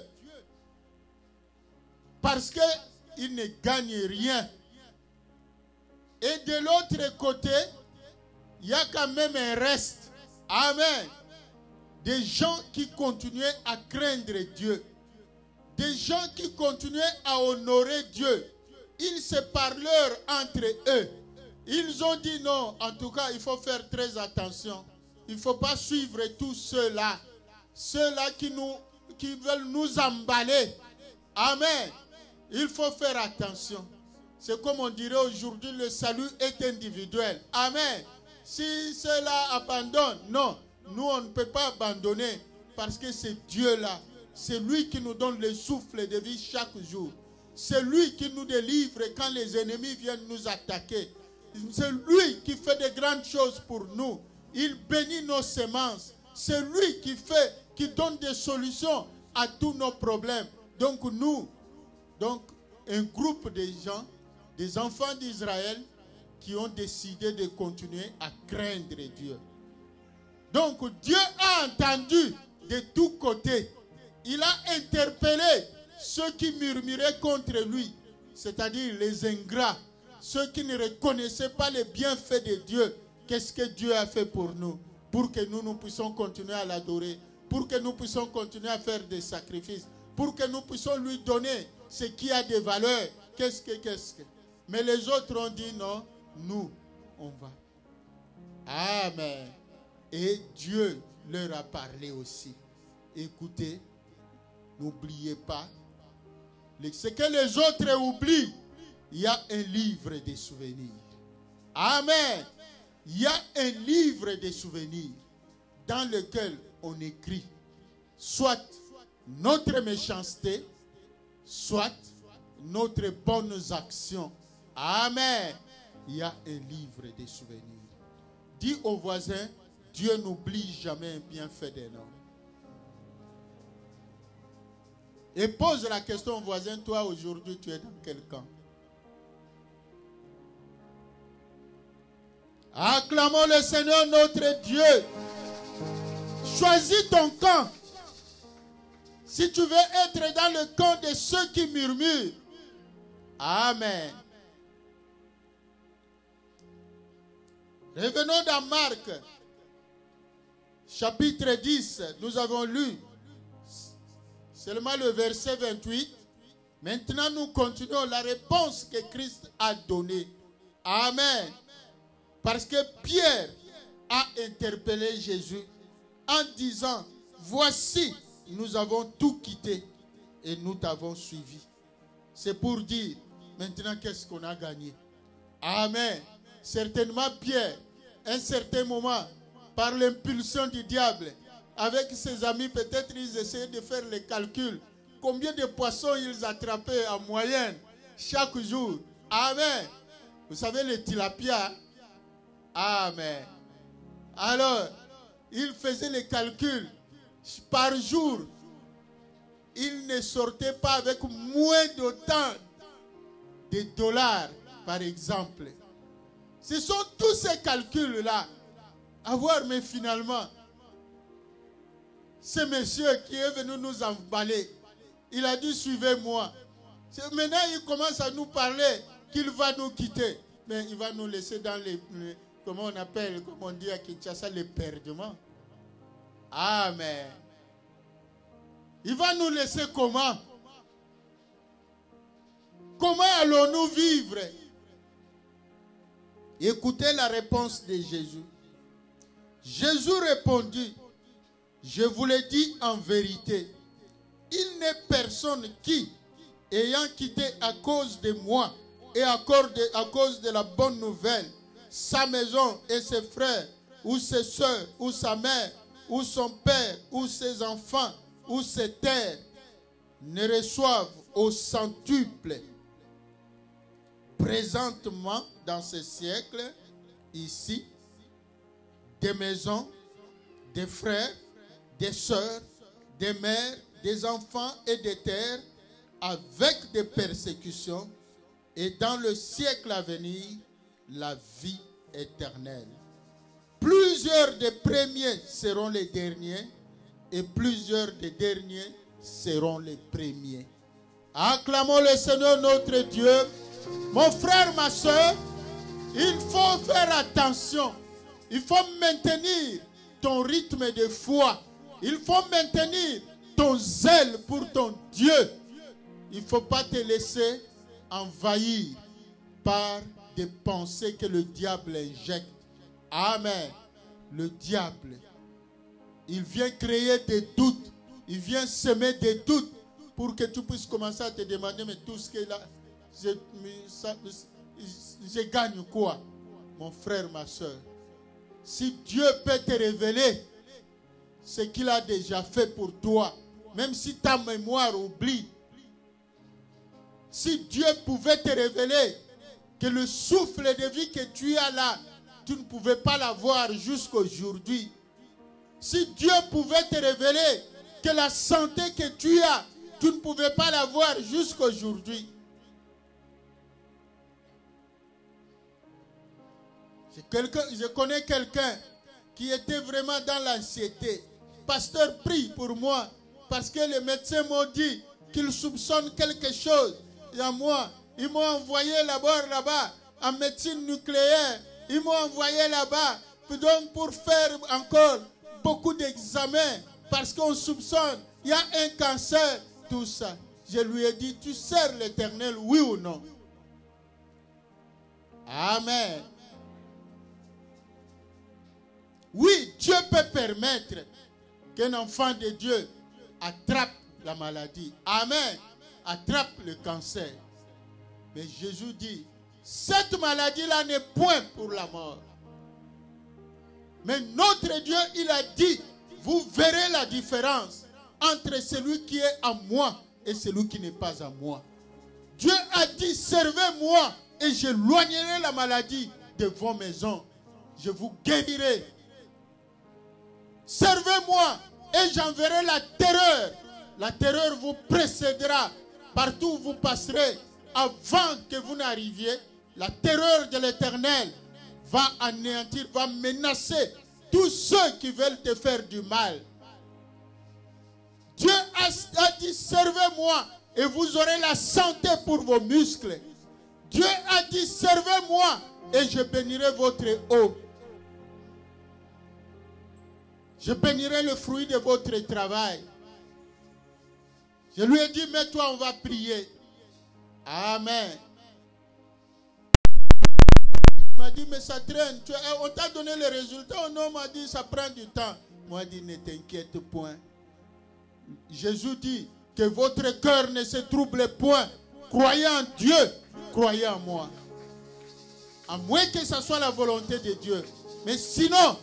parce qu'ils ne gagnent rien. Et de l'autre côté, il y a quand même un reste. Amen. Des gens qui continuaient à craindre Dieu. Des gens qui continuaient à honorer Dieu. Ils se parlèrent entre eux. Ils ont dit non, en tout cas, il faut faire très attention. Il ne faut pas suivre tous ceux-là. Ceux-là qui veulent nous emballer. Amen. Il faut faire attention. C'est comme on dirait aujourd'hui, le salut est individuel. Amen. Si ceux-là abandonnent, non. Nous, on ne peut pas abandonner parce que c'est Dieu-là. C'est lui qui nous donne le souffle de vie chaque jour. C'est lui qui nous délivre quand les ennemis viennent nous attaquer. C'est lui qui fait de grandes choses pour nous. Il bénit nos semences. C'est lui qui donne des solutions à tous nos problèmes. Donc nous, un groupe de gens, des enfants d'Israël qui ont décidé de continuer à craindre Dieu. Donc Dieu a entendu de tous côtés. Il a interpellé ceux qui murmuraient contre lui, c'est-à-dire les ingrats, ceux qui ne reconnaissaient pas les bienfaits de Dieu. Qu'est-ce que Dieu a fait pour nous? Pour que nous puissions continuer à l'adorer, pour que nous puissions continuer à faire des sacrifices, pour que nous puissions lui donner ce qui a des valeurs. Qu'est-ce que? Mais les autres ont dit non, nous, on va. Amen. Et Dieu leur a parlé aussi. Écoutez, n'oubliez pas, ce que les autres oublient, il y a un livre des souvenirs. Amen. Il y a un livre des souvenirs dans lequel on écrit soit notre méchanceté, soit notre bonnes actions. Amen. Il y a un livre des souvenirs. Dis au voisin, Dieu n'oublie jamais un bienfait d'un homme. Et pose la question au voisin, toi aujourd'hui tu es dans quel camp? Acclamons le Seigneur notre Dieu. Choisis ton camp. Si tu veux être dans le camp de ceux qui murmurent. Amen. Revenons dans Marc. Chapitre 10. Nous avons lu seulement le verset 28. Maintenant nous continuons la réponse que Christ a donnée. Amen. Parce que Pierre a interpellé Jésus en disant, voici, nous avons tout quitté et nous t'avons suivi. C'est pour dire, maintenant qu'est-ce qu'on a gagné? Amen. Certainement Pierre, à un certain moment, par l'impulsion du diable, avec ses amis, peut-être ils essayaient de faire les calculs. Combien de poissons ils attrapaient en moyenne chaque jour? Amen. Vous savez, les tilapia. Amen. Alors, il faisait les calculs. Par jour, il ne sortait pas avec moins d'autant de dollars, par exemple. Ce sont tous ces calculs-là à voir, mais finalement, ce monsieur qui est venu nous emballer, il a dit, suivez-moi. Maintenant, il commence à nous parler qu'il va nous quitter. Mais il va nous laisser dans les comment on appelle, comme on dit à Kinshasa, l'éperdument. Amen. Il va nous laisser comment? comment allons-nous vivre? Écoutez la réponse de Jésus. Jésus répondit, je vous le dis en vérité, il n'est personne qui, ayant quitté à cause de moi et à cause de la bonne nouvelle, sa maison et ses frères, ou ses soeurs, ou sa mère, ou son père, ou ses enfants, ou ses terres, ne reçoivent au centuple présentement dans ce siècle, ici, des maisons, des frères, des sœurs, des mères, des enfants et des terres, avec des persécutions, et dans le siècle à venir, la vie éternelle. Plusieurs des premiers seront les derniers, et plusieurs des derniers seront les premiers. Acclamons le Seigneur notre Dieu. Mon frère, ma soeur, il faut faire attention. Il faut maintenir ton rythme de foi. Il faut maintenir ton zèle pour ton Dieu. Il ne faut pas te laisser envahir par des pensées que le diable injecte. Amen. Le diable, il vient créer des doutes. Il vient semer des doutes pour que tu puisses commencer à te demander, mais tout ce qu'il a, je gagne quoi? Mon frère, ma soeur, si Dieu peut te révéler ce qu'il a déjà fait pour toi, même si ta mémoire oublie, si Dieu pouvait te révéler que le souffle de vie que tu as là, tu ne pouvais pas l'avoir jusqu'à aujourd'hui. Si Dieu pouvait te révéler que la santé que tu as, tu ne pouvais pas l'avoir jusqu'à aujourd'hui. Je connais quelqu'un qui était vraiment dans l'anxiété. Pasteur, prie pour moi parce que les médecins m'ont dit qu'ils soupçonnent quelque chose. Et à moi, ils m'ont envoyé là-bas en médecine nucléaire. Ils m'ont envoyé là-bas pour faire encore beaucoup d'examens parce qu'on soupçonne, il y a un cancer, tout ça. Je lui ai dit, tu sers l'Éternel, oui ou non? Amen. Oui, Dieu peut permettre qu'un enfant de Dieu attrape la maladie. Amen. Attrape le cancer. Mais Jésus dit, cette maladie-là n'est point pour la mort. Mais notre Dieu, il a dit, vous verrez la différence entre celui qui est à moi et celui qui n'est pas à moi. Dieu a dit, servez-moi et j'éloignerai la maladie de vos maisons. Je vous guérirai. Servez-moi et j'enverrai la terreur. La terreur vous précédera partout où vous passerez. Avant que vous n'arriviez, la terreur de l'Éternel va anéantir, va menacer tous ceux qui veulent te faire du mal. Dieu a dit, servez-moi et vous aurez la santé pour vos muscles. Dieu a dit, servez-moi et je bénirai votre eau. Je bénirai le fruit de votre travail. Je lui ai dit, mets-toi, on va prier. Amen. Il m'a dit, mais ça traîne. On t'a donné le résultat. On m'a dit, ça prend du temps. Moi, dit, ne t'inquiète point. Jésus dit que votre cœur ne se trouble point. Croyez en Dieu, croyez en moi. À moins que ce soit la volonté de Dieu. Mais sinon,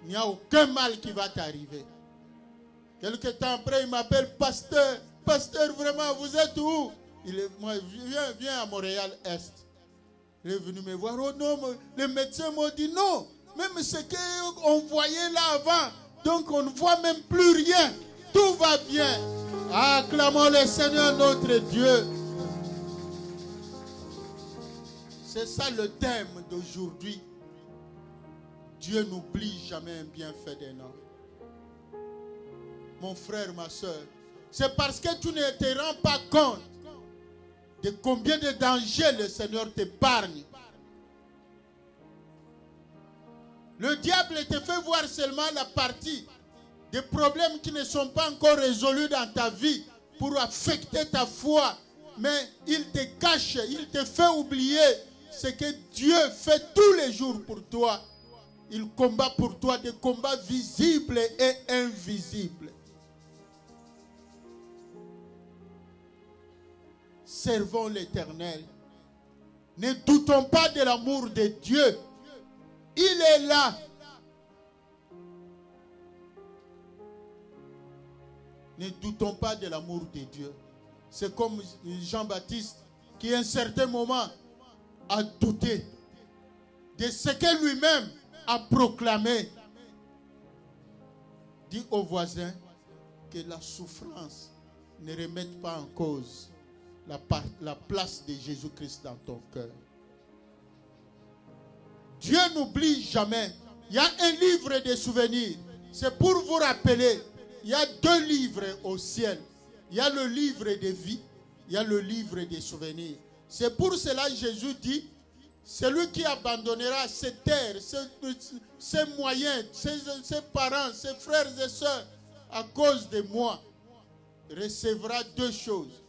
il n'y a aucun mal qui va t'arriver. Quelque temps après, il m'appelle pasteur. Pasteur, vraiment, vous êtes où? Moi, viens à Montréal-Est. Il est venu me voir. Oh non, les médecins m'ont dit non. Même ce qu'on voyait là avant. Donc on ne voit même plus rien. Tout va bien. Acclamons le Seigneur notre Dieu. C'est ça le thème d'aujourd'hui. Dieu n'oublie jamais un bienfait d'un homme. Mon frère, ma soeur, c'est parce que tu ne te rends pas compte de combien de dangers le Seigneur t'épargne. Le diable te fait voir seulement la partie des problèmes qui ne sont pas encore résolus dans ta vie pour affecter ta foi, mais il te cache, il te fait oublier ce que Dieu fait tous les jours pour toi. Il combat pour toi des combats visibles et invisibles. Servons l'Éternel. Ne doutons pas de l'amour de Dieu. Il est là. Ne doutons pas de l'amour de Dieu. C'est comme Jean-Baptiste qui à un certain moment a douté de ce que lui-même a proclamé. Dis aux voisins que la souffrance ne remette pas en cause la place de Jésus-Christ dans ton cœur. Dieu n'oublie jamais. Il y a un livre de souvenirs. C'est pour vous rappeler. Il y a 2 livres au ciel. Il y a le livre de vie. Il y a le livre des souvenirs. C'est pour cela que Jésus dit, celui qui abandonnera ses terres, ses moyens, ses parents, ses frères et sœurs, à cause de moi, recevra 2 choses.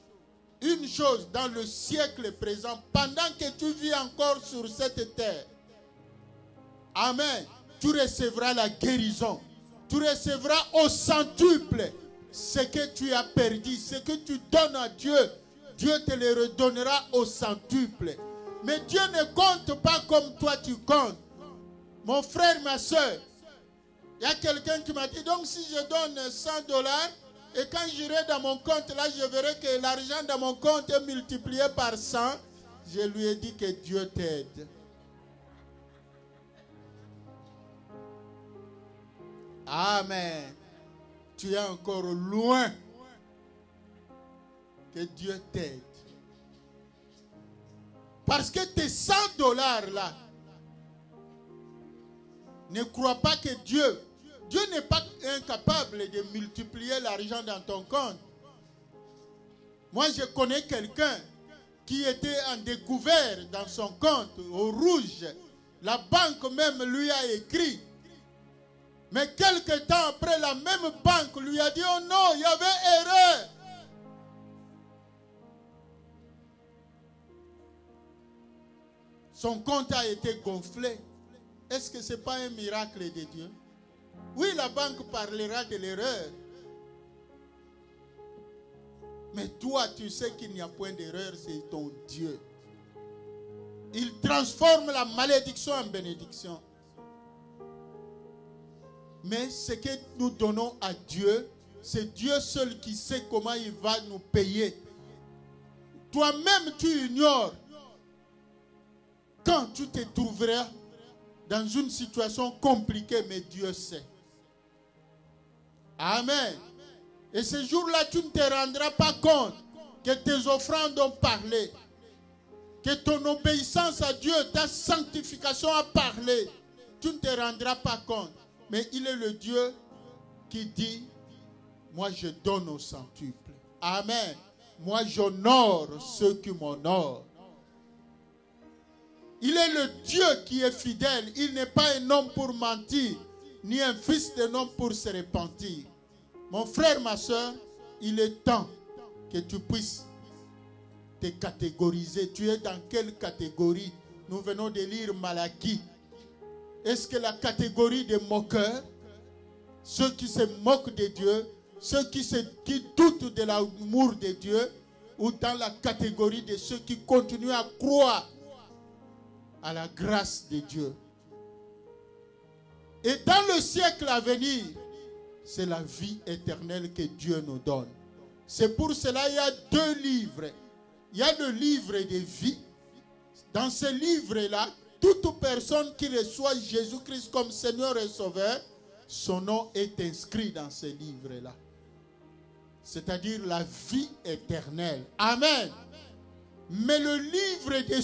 Une chose dans le siècle présent, pendant que tu vis encore sur cette terre. Amen. Tu recevras la guérison. Tu recevras au centuple ce que tu as perdu, ce que tu donnes à Dieu. Dieu te le redonnera au centuple. Mais Dieu ne compte pas comme toi tu comptes. Mon frère, ma soeur, il y a quelqu'un qui m'a dit, donc si je donne $100, et quand j'irai dans mon compte, là, je verrai que l'argent dans mon compte est multiplié par 100. Je lui ai dit que Dieu t'aide. Amen. Tu es encore loin. Que Dieu t'aide. Parce que tes $100 là, ne crois pas que Dieu n'est pas incapable de multiplier l'argent dans ton compte. Moi, je connais quelqu'un qui était en découvert dans son compte, au rouge. La banque même lui a écrit. Mais quelque temps après, la même banque lui a dit, oh non, il y avait erreur. Son compte a été gonflé. Est-ce que ce n'est pas un miracle de Dieu? Oui, la banque parlera de l'erreur. Mais toi, tu sais qu'il n'y a point d'erreur, c'est ton Dieu. Il transforme la malédiction en bénédiction. Mais ce que nous donnons à Dieu, c'est Dieu seul qui sait comment il va nous payer. Toi-même, tu ignores quand tu te trouveras dans une situation compliquée, mais Dieu sait. Amen. Et ce jour-là, tu ne te rendras pas compte que tes offrandes ont parlé, que ton obéissance à Dieu, ta sanctification a parlé. Tu ne te rendras pas compte. Mais il est le Dieu qui dit, moi je donne au centuple. Amen. Moi j'honore ceux qui m'honorent. Il est le Dieu qui est fidèle. Il n'est pas un homme pour mentir, ni un fils d'un homme pour se repentir. Mon frère, ma soeur, il est temps que tu puisses te catégoriser. Tu es dans quelle catégorie? Nous venons de lire Malachie. Est-ce que la catégorie des moqueurs, ceux qui se moquent de Dieu, ceux qui doutent de l'amour de Dieu, ou dans la catégorie de ceux qui continuent à croire à la grâce de Dieu? Et dans le siècle à venir, c'est la vie éternelle que Dieu nous donne. C'est pour cela qu'il y a 2 livres. Il y a le livre de vie. Dans ce livre-là, toute personne qui reçoit Jésus-Christ comme Seigneur et Sauveur, son nom est inscrit dans ce livre-là. C'est-à-dire la vie éternelle. Amen. Mais le livre des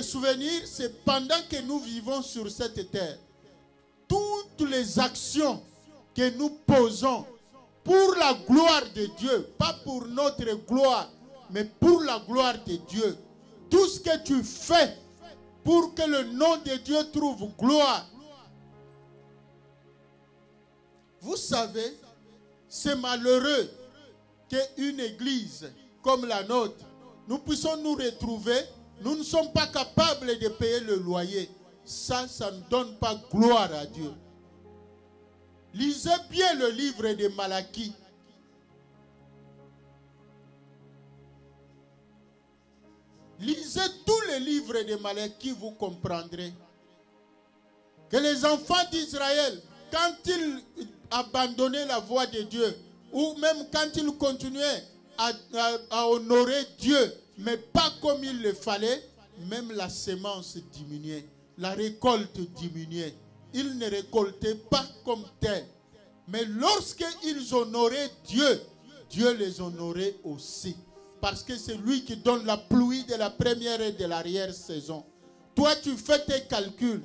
souvenirs, c'est pendant que nous vivons sur cette terre. Toutes les actions que nous posons pour la gloire de Dieu, pas pour notre gloire, mais pour la gloire de Dieu. Tout ce que tu fais pour que le nom de Dieu trouve gloire. Vous savez, c'est malheureux qu'une église comme la nôtre, nous puissions nous retrouver, nous ne sommes pas capables de payer le loyer. Ça ne donne pas gloire à Dieu. Lisez bien le livre de Malachie. Lisez tous les livres de Malachie, vous comprendrez que les enfants d'Israël, quand ils abandonnaient la voie de Dieu, ou même quand ils continuaient à honorer Dieu, mais pas comme il le fallait, même la semence diminuait, la récolte diminuait. Ils ne récoltaient pas comme tel. Mais lorsqu'ils honoraient Dieu, Dieu les honorait aussi. Parce que c'est lui qui donne la pluie de la première et de l'arrière-saison. Toi, tu fais tes calculs.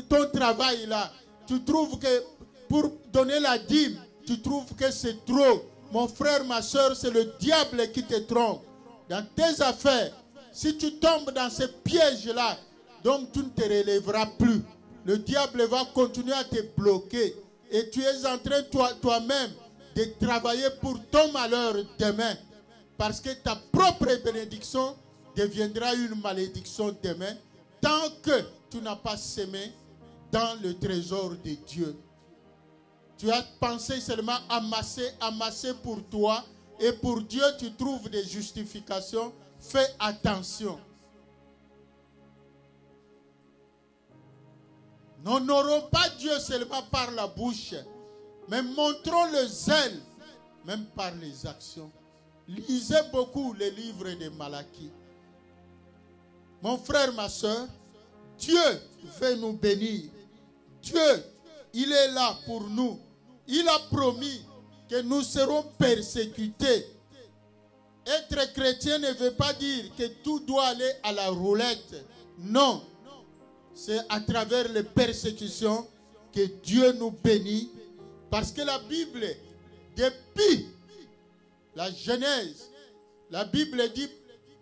Ton travail là, tu trouves que pour donner la dîme, tu trouves que c'est trop. Mon frère, ma soeur, c'est le diable qui te trompe. Dans tes affaires, si tu tombes dans ces pièges-là, donc tu ne te relèveras plus. Le diable va continuer à te bloquer. Et tu es en train toi-même de travailler pour ton malheur demain. Parce que ta propre bénédiction deviendra une malédiction demain. Tant que tu n'as pas semé dans le trésor de Dieu. Tu as pensé seulement amasser pour toi. Et pour Dieu, tu trouves des justifications. Fais attention. N'honorons pas Dieu seulement par la bouche, mais montrons le zèle, même par les actions. Lisez beaucoup les livres de Malachie. Mon frère, ma soeur, Dieu veut nous bénir. Dieu, il est là pour nous. Il a promis que nous serons persécutés. Être chrétien ne veut pas dire que tout doit aller à la roulette. Non. C'est à travers les persécutions que Dieu nous bénit. Parce que la Bible, depuis la Genèse, la Bible dit,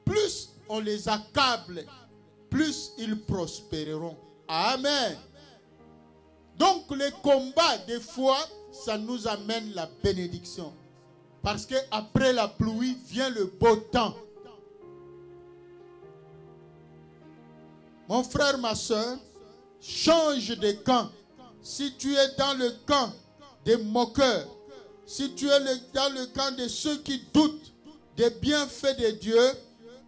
plus on les accable, plus ils prospéreront. Amen. Donc les combats, des fois, ça nous amène la bénédiction. Parce qu'après la pluie vient le beau temps. Mon frère, ma soeur, change de camp. Si tu es dans le camp des moqueurs, si tu es dans le camp de ceux qui doutent des bienfaits de Dieu,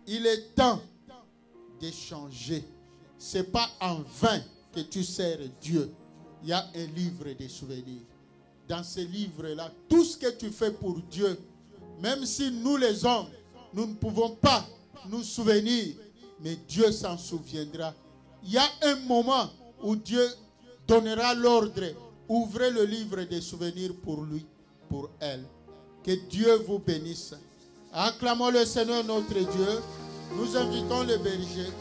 il est temps de changer. Ce n'est pas en vain que tu sers Dieu. Il y a un livre de souvenirs. Dans ce livre-là, tout ce que tu fais pour Dieu, même si nous les hommes, nous ne pouvons pas nous souvenir, mais Dieu s'en souviendra. Il y a un moment où Dieu donnera l'ordre. Ouvrez le livre des souvenirs pour lui, pour elle. Que Dieu vous bénisse. Acclamons le Seigneur notre Dieu. Nous invitons le berger.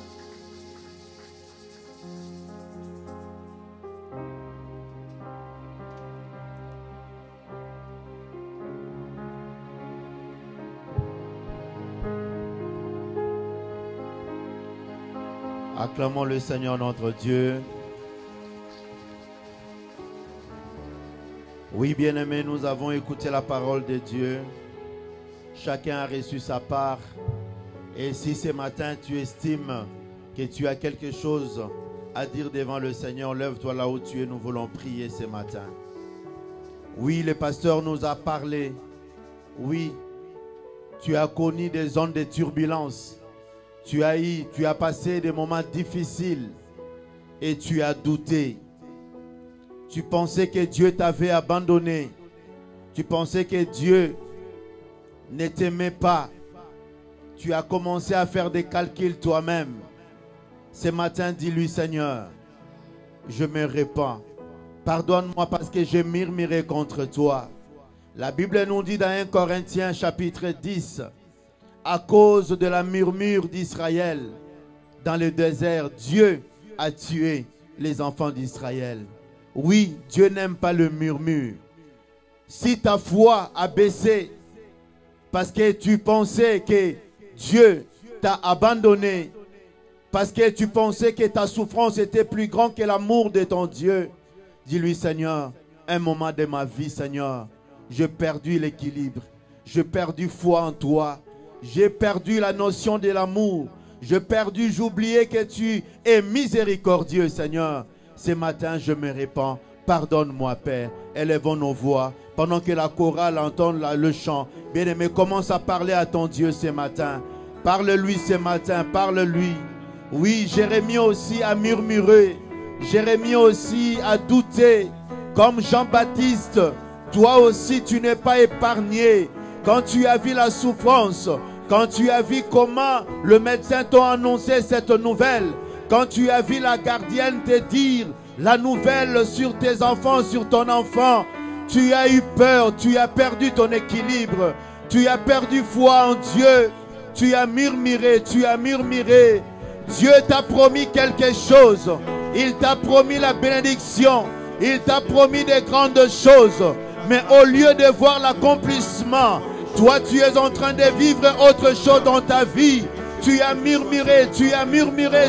Acclamons le Seigneur notre Dieu. Oui, bien-aimés, nous avons écouté la parole de Dieu. Chacun a reçu sa part. Et si ce matin tu estimes que tu as quelque chose à dire devant le Seigneur, lève-toi là où tu es, nous voulons prier ce matin. Oui, le pasteur nous a parlé. Oui, tu as connu des zones de turbulence. Tu as passé des moments difficiles et tu as douté. Tu pensais que Dieu t'avait abandonné. Tu pensais que Dieu ne t'aimait pas. Tu as commencé à faire des calculs toi-même. Ce matin, dis-lui, Seigneur, je me répands. Pardonne-moi parce que j'ai murmuré contre toi. La Bible nous dit dans 1 Corinthiens chapitre 10, à cause de la murmure d'Israël, dans le désert, Dieu a tué les enfants d'Israël. Oui, Dieu n'aime pas le murmure. Si ta foi a baissé parce que tu pensais que Dieu t'a abandonné, parce que tu pensais que ta souffrance était plus grande que l'amour de ton Dieu, dis-lui, Seigneur, un moment de ma vie, Seigneur, j'ai perdu l'équilibre. j'ai perdu foi en toi. J'ai perdu la notion de l'amour. J'ai perdu, j'oubliais que tu es miséricordieux, Seigneur. Ce matin, je me répands. Pardonne-moi, Père. Élevons nos voix pendant que la chorale entend le chant. Bien-aimé, commence à parler à ton Dieu ce matin. Parle-lui ce matin, parle-lui. Oui, Jérémie aussi a murmuré. Jérémie aussi a douté. Comme Jean-Baptiste, toi aussi tu n'es pas épargné. Quand tu as vu la souffrance, quand tu as vu comment le médecin t'a annoncé cette nouvelle, quand tu as vu la gardienne te dire la nouvelle sur tes enfants, sur ton enfant, tu as eu peur, tu as perdu ton équilibre, tu as perdu foi en Dieu, tu as murmuré, tu as murmuré. Dieu t'a promis quelque chose, il t'a promis la bénédiction, il t'a promis des grandes choses, mais au lieu de voir l'accomplissement, toi tu es en train de vivre autre chose dans ta vie. Tu as murmuré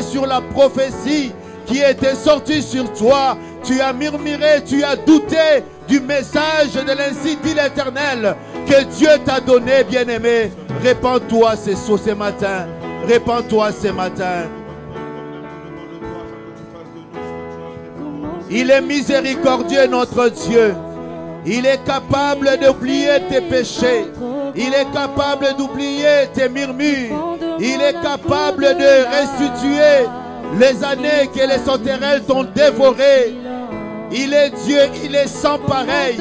sur la prophétie qui était sortie sur toi. Tu as murmuré, tu as douté du message de l'ainsi dit l'Éternel que Dieu t'a donné, bien-aimé. Répands-toi ce matin. Répands-toi ce matin. Il est miséricordieux, notre Dieu. Il est capable d'oublier tes péchés. Il est capable d'oublier tes murmures. Il est capable de restituer les années que les sauterelles t'ont dévorées. Il est Dieu, il est sans pareil.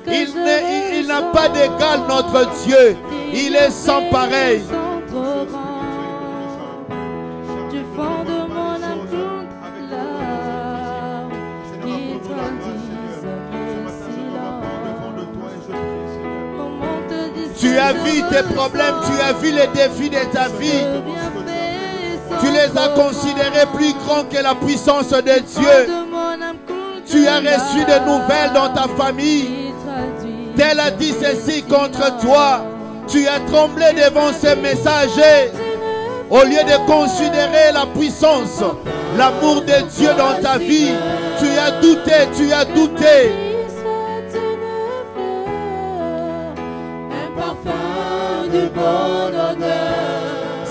Il n'a pas d'égal, notre Dieu. Il est sans pareil. Tu as vu tes problèmes, tu as vu les défis de ta vie. Tu les as considérés plus grands que la puissance de Dieu. Tu as reçu des nouvelles dans ta famille. Tel a dit ceci contre toi. Tu as tremblé devant ces messagers. Au lieu de considérer la puissance, l'amour de Dieu dans ta vie, tu as douté, tu as douté.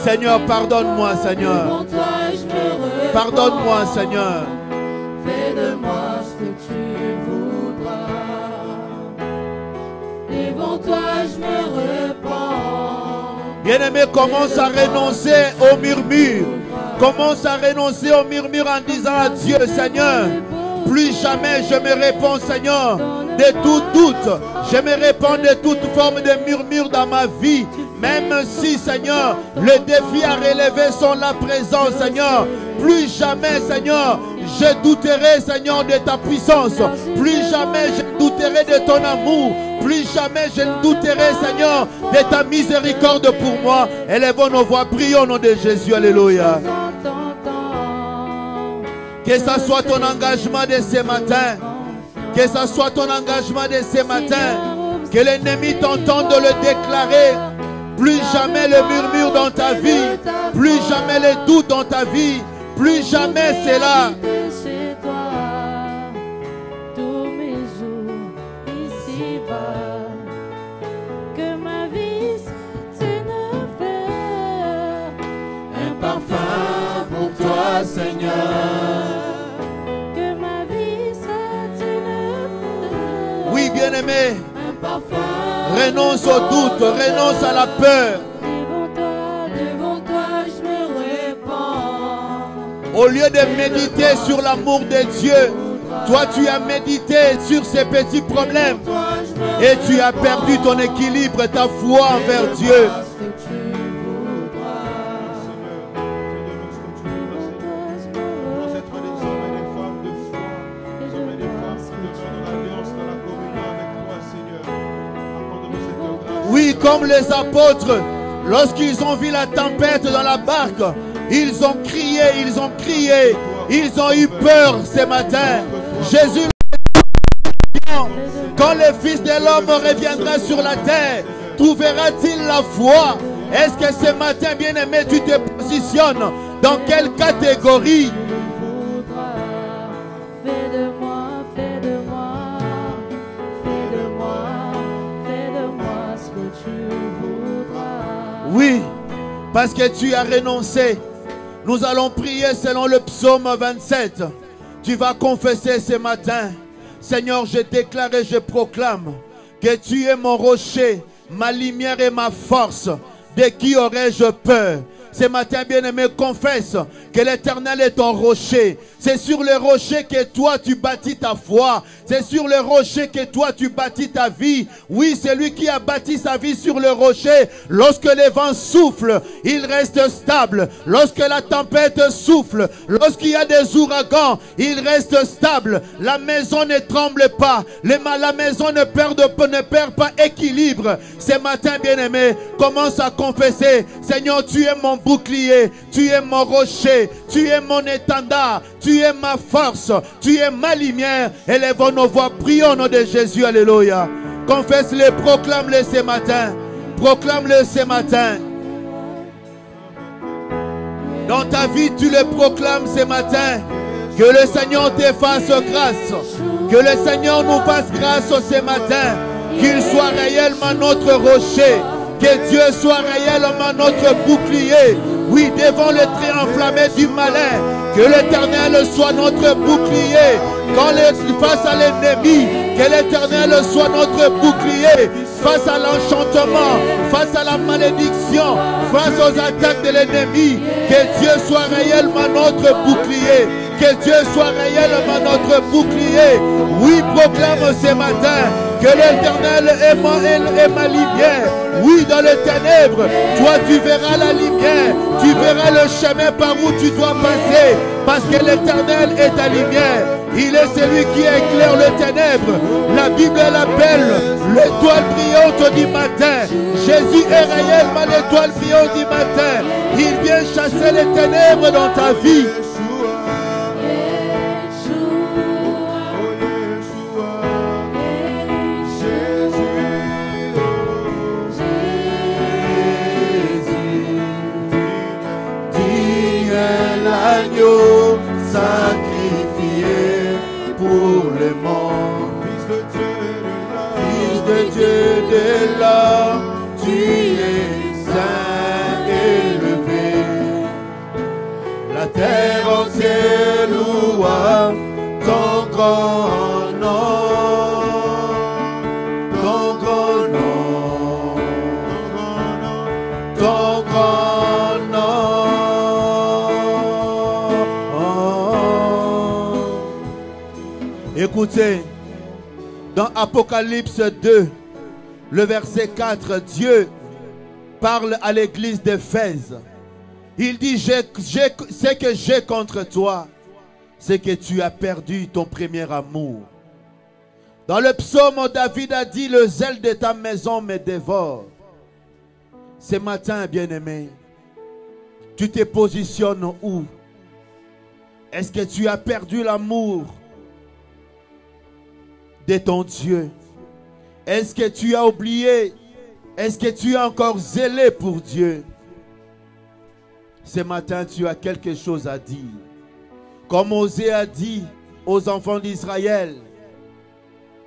Seigneur, pardonne-moi, Seigneur. Pardonne-moi, Seigneur.
Fais de moi ce que tu voudras. Devant toi, je me repens.
Bien-aimé, commence à renoncer au murmure. Commence à renoncer au murmure en disant à Dieu, Seigneur, plus jamais je me réponds, Seigneur, de tout doute. Je me réponds de toute forme de murmure dans ma vie. Même si, Seigneur, le défi à relever sont là présents, Seigneur. Plus jamais, Seigneur, je douterai, Seigneur, de ta puissance. Plus jamais je douterai de ton amour. Plus jamais je ne douterai, Seigneur, de ta miséricorde pour moi. Élevons nos voix, prions au nom de Jésus. Alléluia. Que ce soit ton engagement de ce matin. Que ce soit ton engagement de ce matin. Que l'ennemi t'entende le déclarer. Plus jamais le murmure dans ta vie. Plus jamais les doutes dans ta vie. Plus jamais c'est là.
Tous mes jours ici-bas. Que ma vie soit une fleur. Un parfum pour toi, Seigneur. Que ma vie soit une fleur.
Oui, bien-aimé. Renonce au doute, renonce à la peur.
Devant toi, je me répands.
Au lieu de méditer sur l'amour de Dieu, toi tu as médité sur ces petits problèmes et tu as perdu ton équilibre, ta foi envers Dieu. Oui, comme les apôtres, lorsqu'ils ont vu la tempête dans la barque, ils ont crié, ils ont eu peur ce matin. Jésus, quand le Fils de l'homme reviendra sur la terre, trouvera-t-il la foi? Est-ce que ce matin, bien-aimé, tu te positionnes dans quelle catégorie?
Fais de moi ce que tu veux.
parce que tu as renoncé. Nous allons prier selon le psaume 27. Tu vas confesser ce matin. Seigneur, je déclare et je proclame que tu es mon rocher, ma lumière et ma force. De qui aurais-je peur? Ce matin, bien-aimé, confesse que l'Éternel est ton rocher. C'est sur le rocher que toi tu bâtis ta foi. C'est sur le rocher que toi tu bâtis ta vie. Oui, c'est lui qui a bâti sa vie sur le rocher. Lorsque les vents soufflent, il reste stable. Lorsque la tempête souffle, lorsqu'il y a des ouragans, il reste stable. La maison ne tremble pas. La maison ne perd pas équilibre. Ce matin, bien-aimé, commence à confesser. Seigneur, tu es mon bouclier, tu es mon rocher, tu es mon étendard, tu es ma force, tu es ma lumière. Élevons nos voix, prions au nom de Jésus, alléluia. Confesse-le, proclame-le ce matin. Proclame-le ce matin. Dans ta vie, tu le proclames ce matin. Que le Seigneur te fasse grâce. Que le Seigneur nous fasse grâce ce matin. Qu'il soit réellement notre rocher. Que Dieu soit réellement notre bouclier. Oui, devant le trait enflammé du malin. Que l'Éternel soit notre bouclier. Face à l'ennemi, que l'Éternel soit notre bouclier. Face à l'enchantement, face à la malédiction, face aux attaques de l'ennemi. Que Dieu soit réellement notre bouclier. Que Dieu soit réellement notre bouclier. Oui, proclame ce matin que l'Éternel est ma lumière. Oui, dans les ténèbres, toi tu verras la lumière. Tu verras le chemin par où tu dois passer. Parce que l'Éternel est ta lumière. Il est celui qui éclaire les ténèbres. La Bible l'appelle l'étoile brillante du matin. Jésus est réellement l'étoile brillante du matin. Il vient chasser les ténèbres dans ta vie.
L'agneau sacrifié pour le monde. Fils de Dieu de l'homme, tu es saint élevé. La terre entière loua ton grand nom, ton grand nom, ton grand nom.
Écoutez, dans Apocalypse 2, le verset 4, Dieu parle à l'église d'Éphèse. Il dit, ce que j'ai contre toi, c'est que tu as perdu ton premier amour. Dans le psaume, David a dit, le zèle de ta maison me dévore. Ce matin, bien-aimé, tu te positionnes où? Est-ce que tu as perdu l'amour de ton Dieu? Est-ce que tu as oublié? Est-ce que tu es encore zélé pour Dieu? Ce matin, tu as quelque chose à dire. Comme Osée a dit aux enfants d'Israël,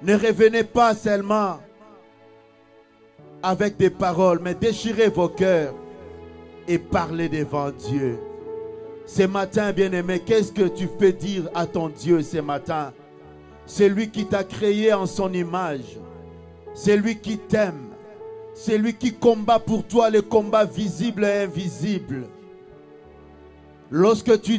ne revenez pas seulement avec des paroles, mais déchirez vos cœurs et parlez devant Dieu. Ce matin, bien-aimé, qu'est-ce que tu peux dire à ton Dieu ce matin? C'est lui qui t'a créé en son image. C'est lui qui t'aime. C'est lui qui combat pour toi les combats visibles et invisibles. Lorsque tu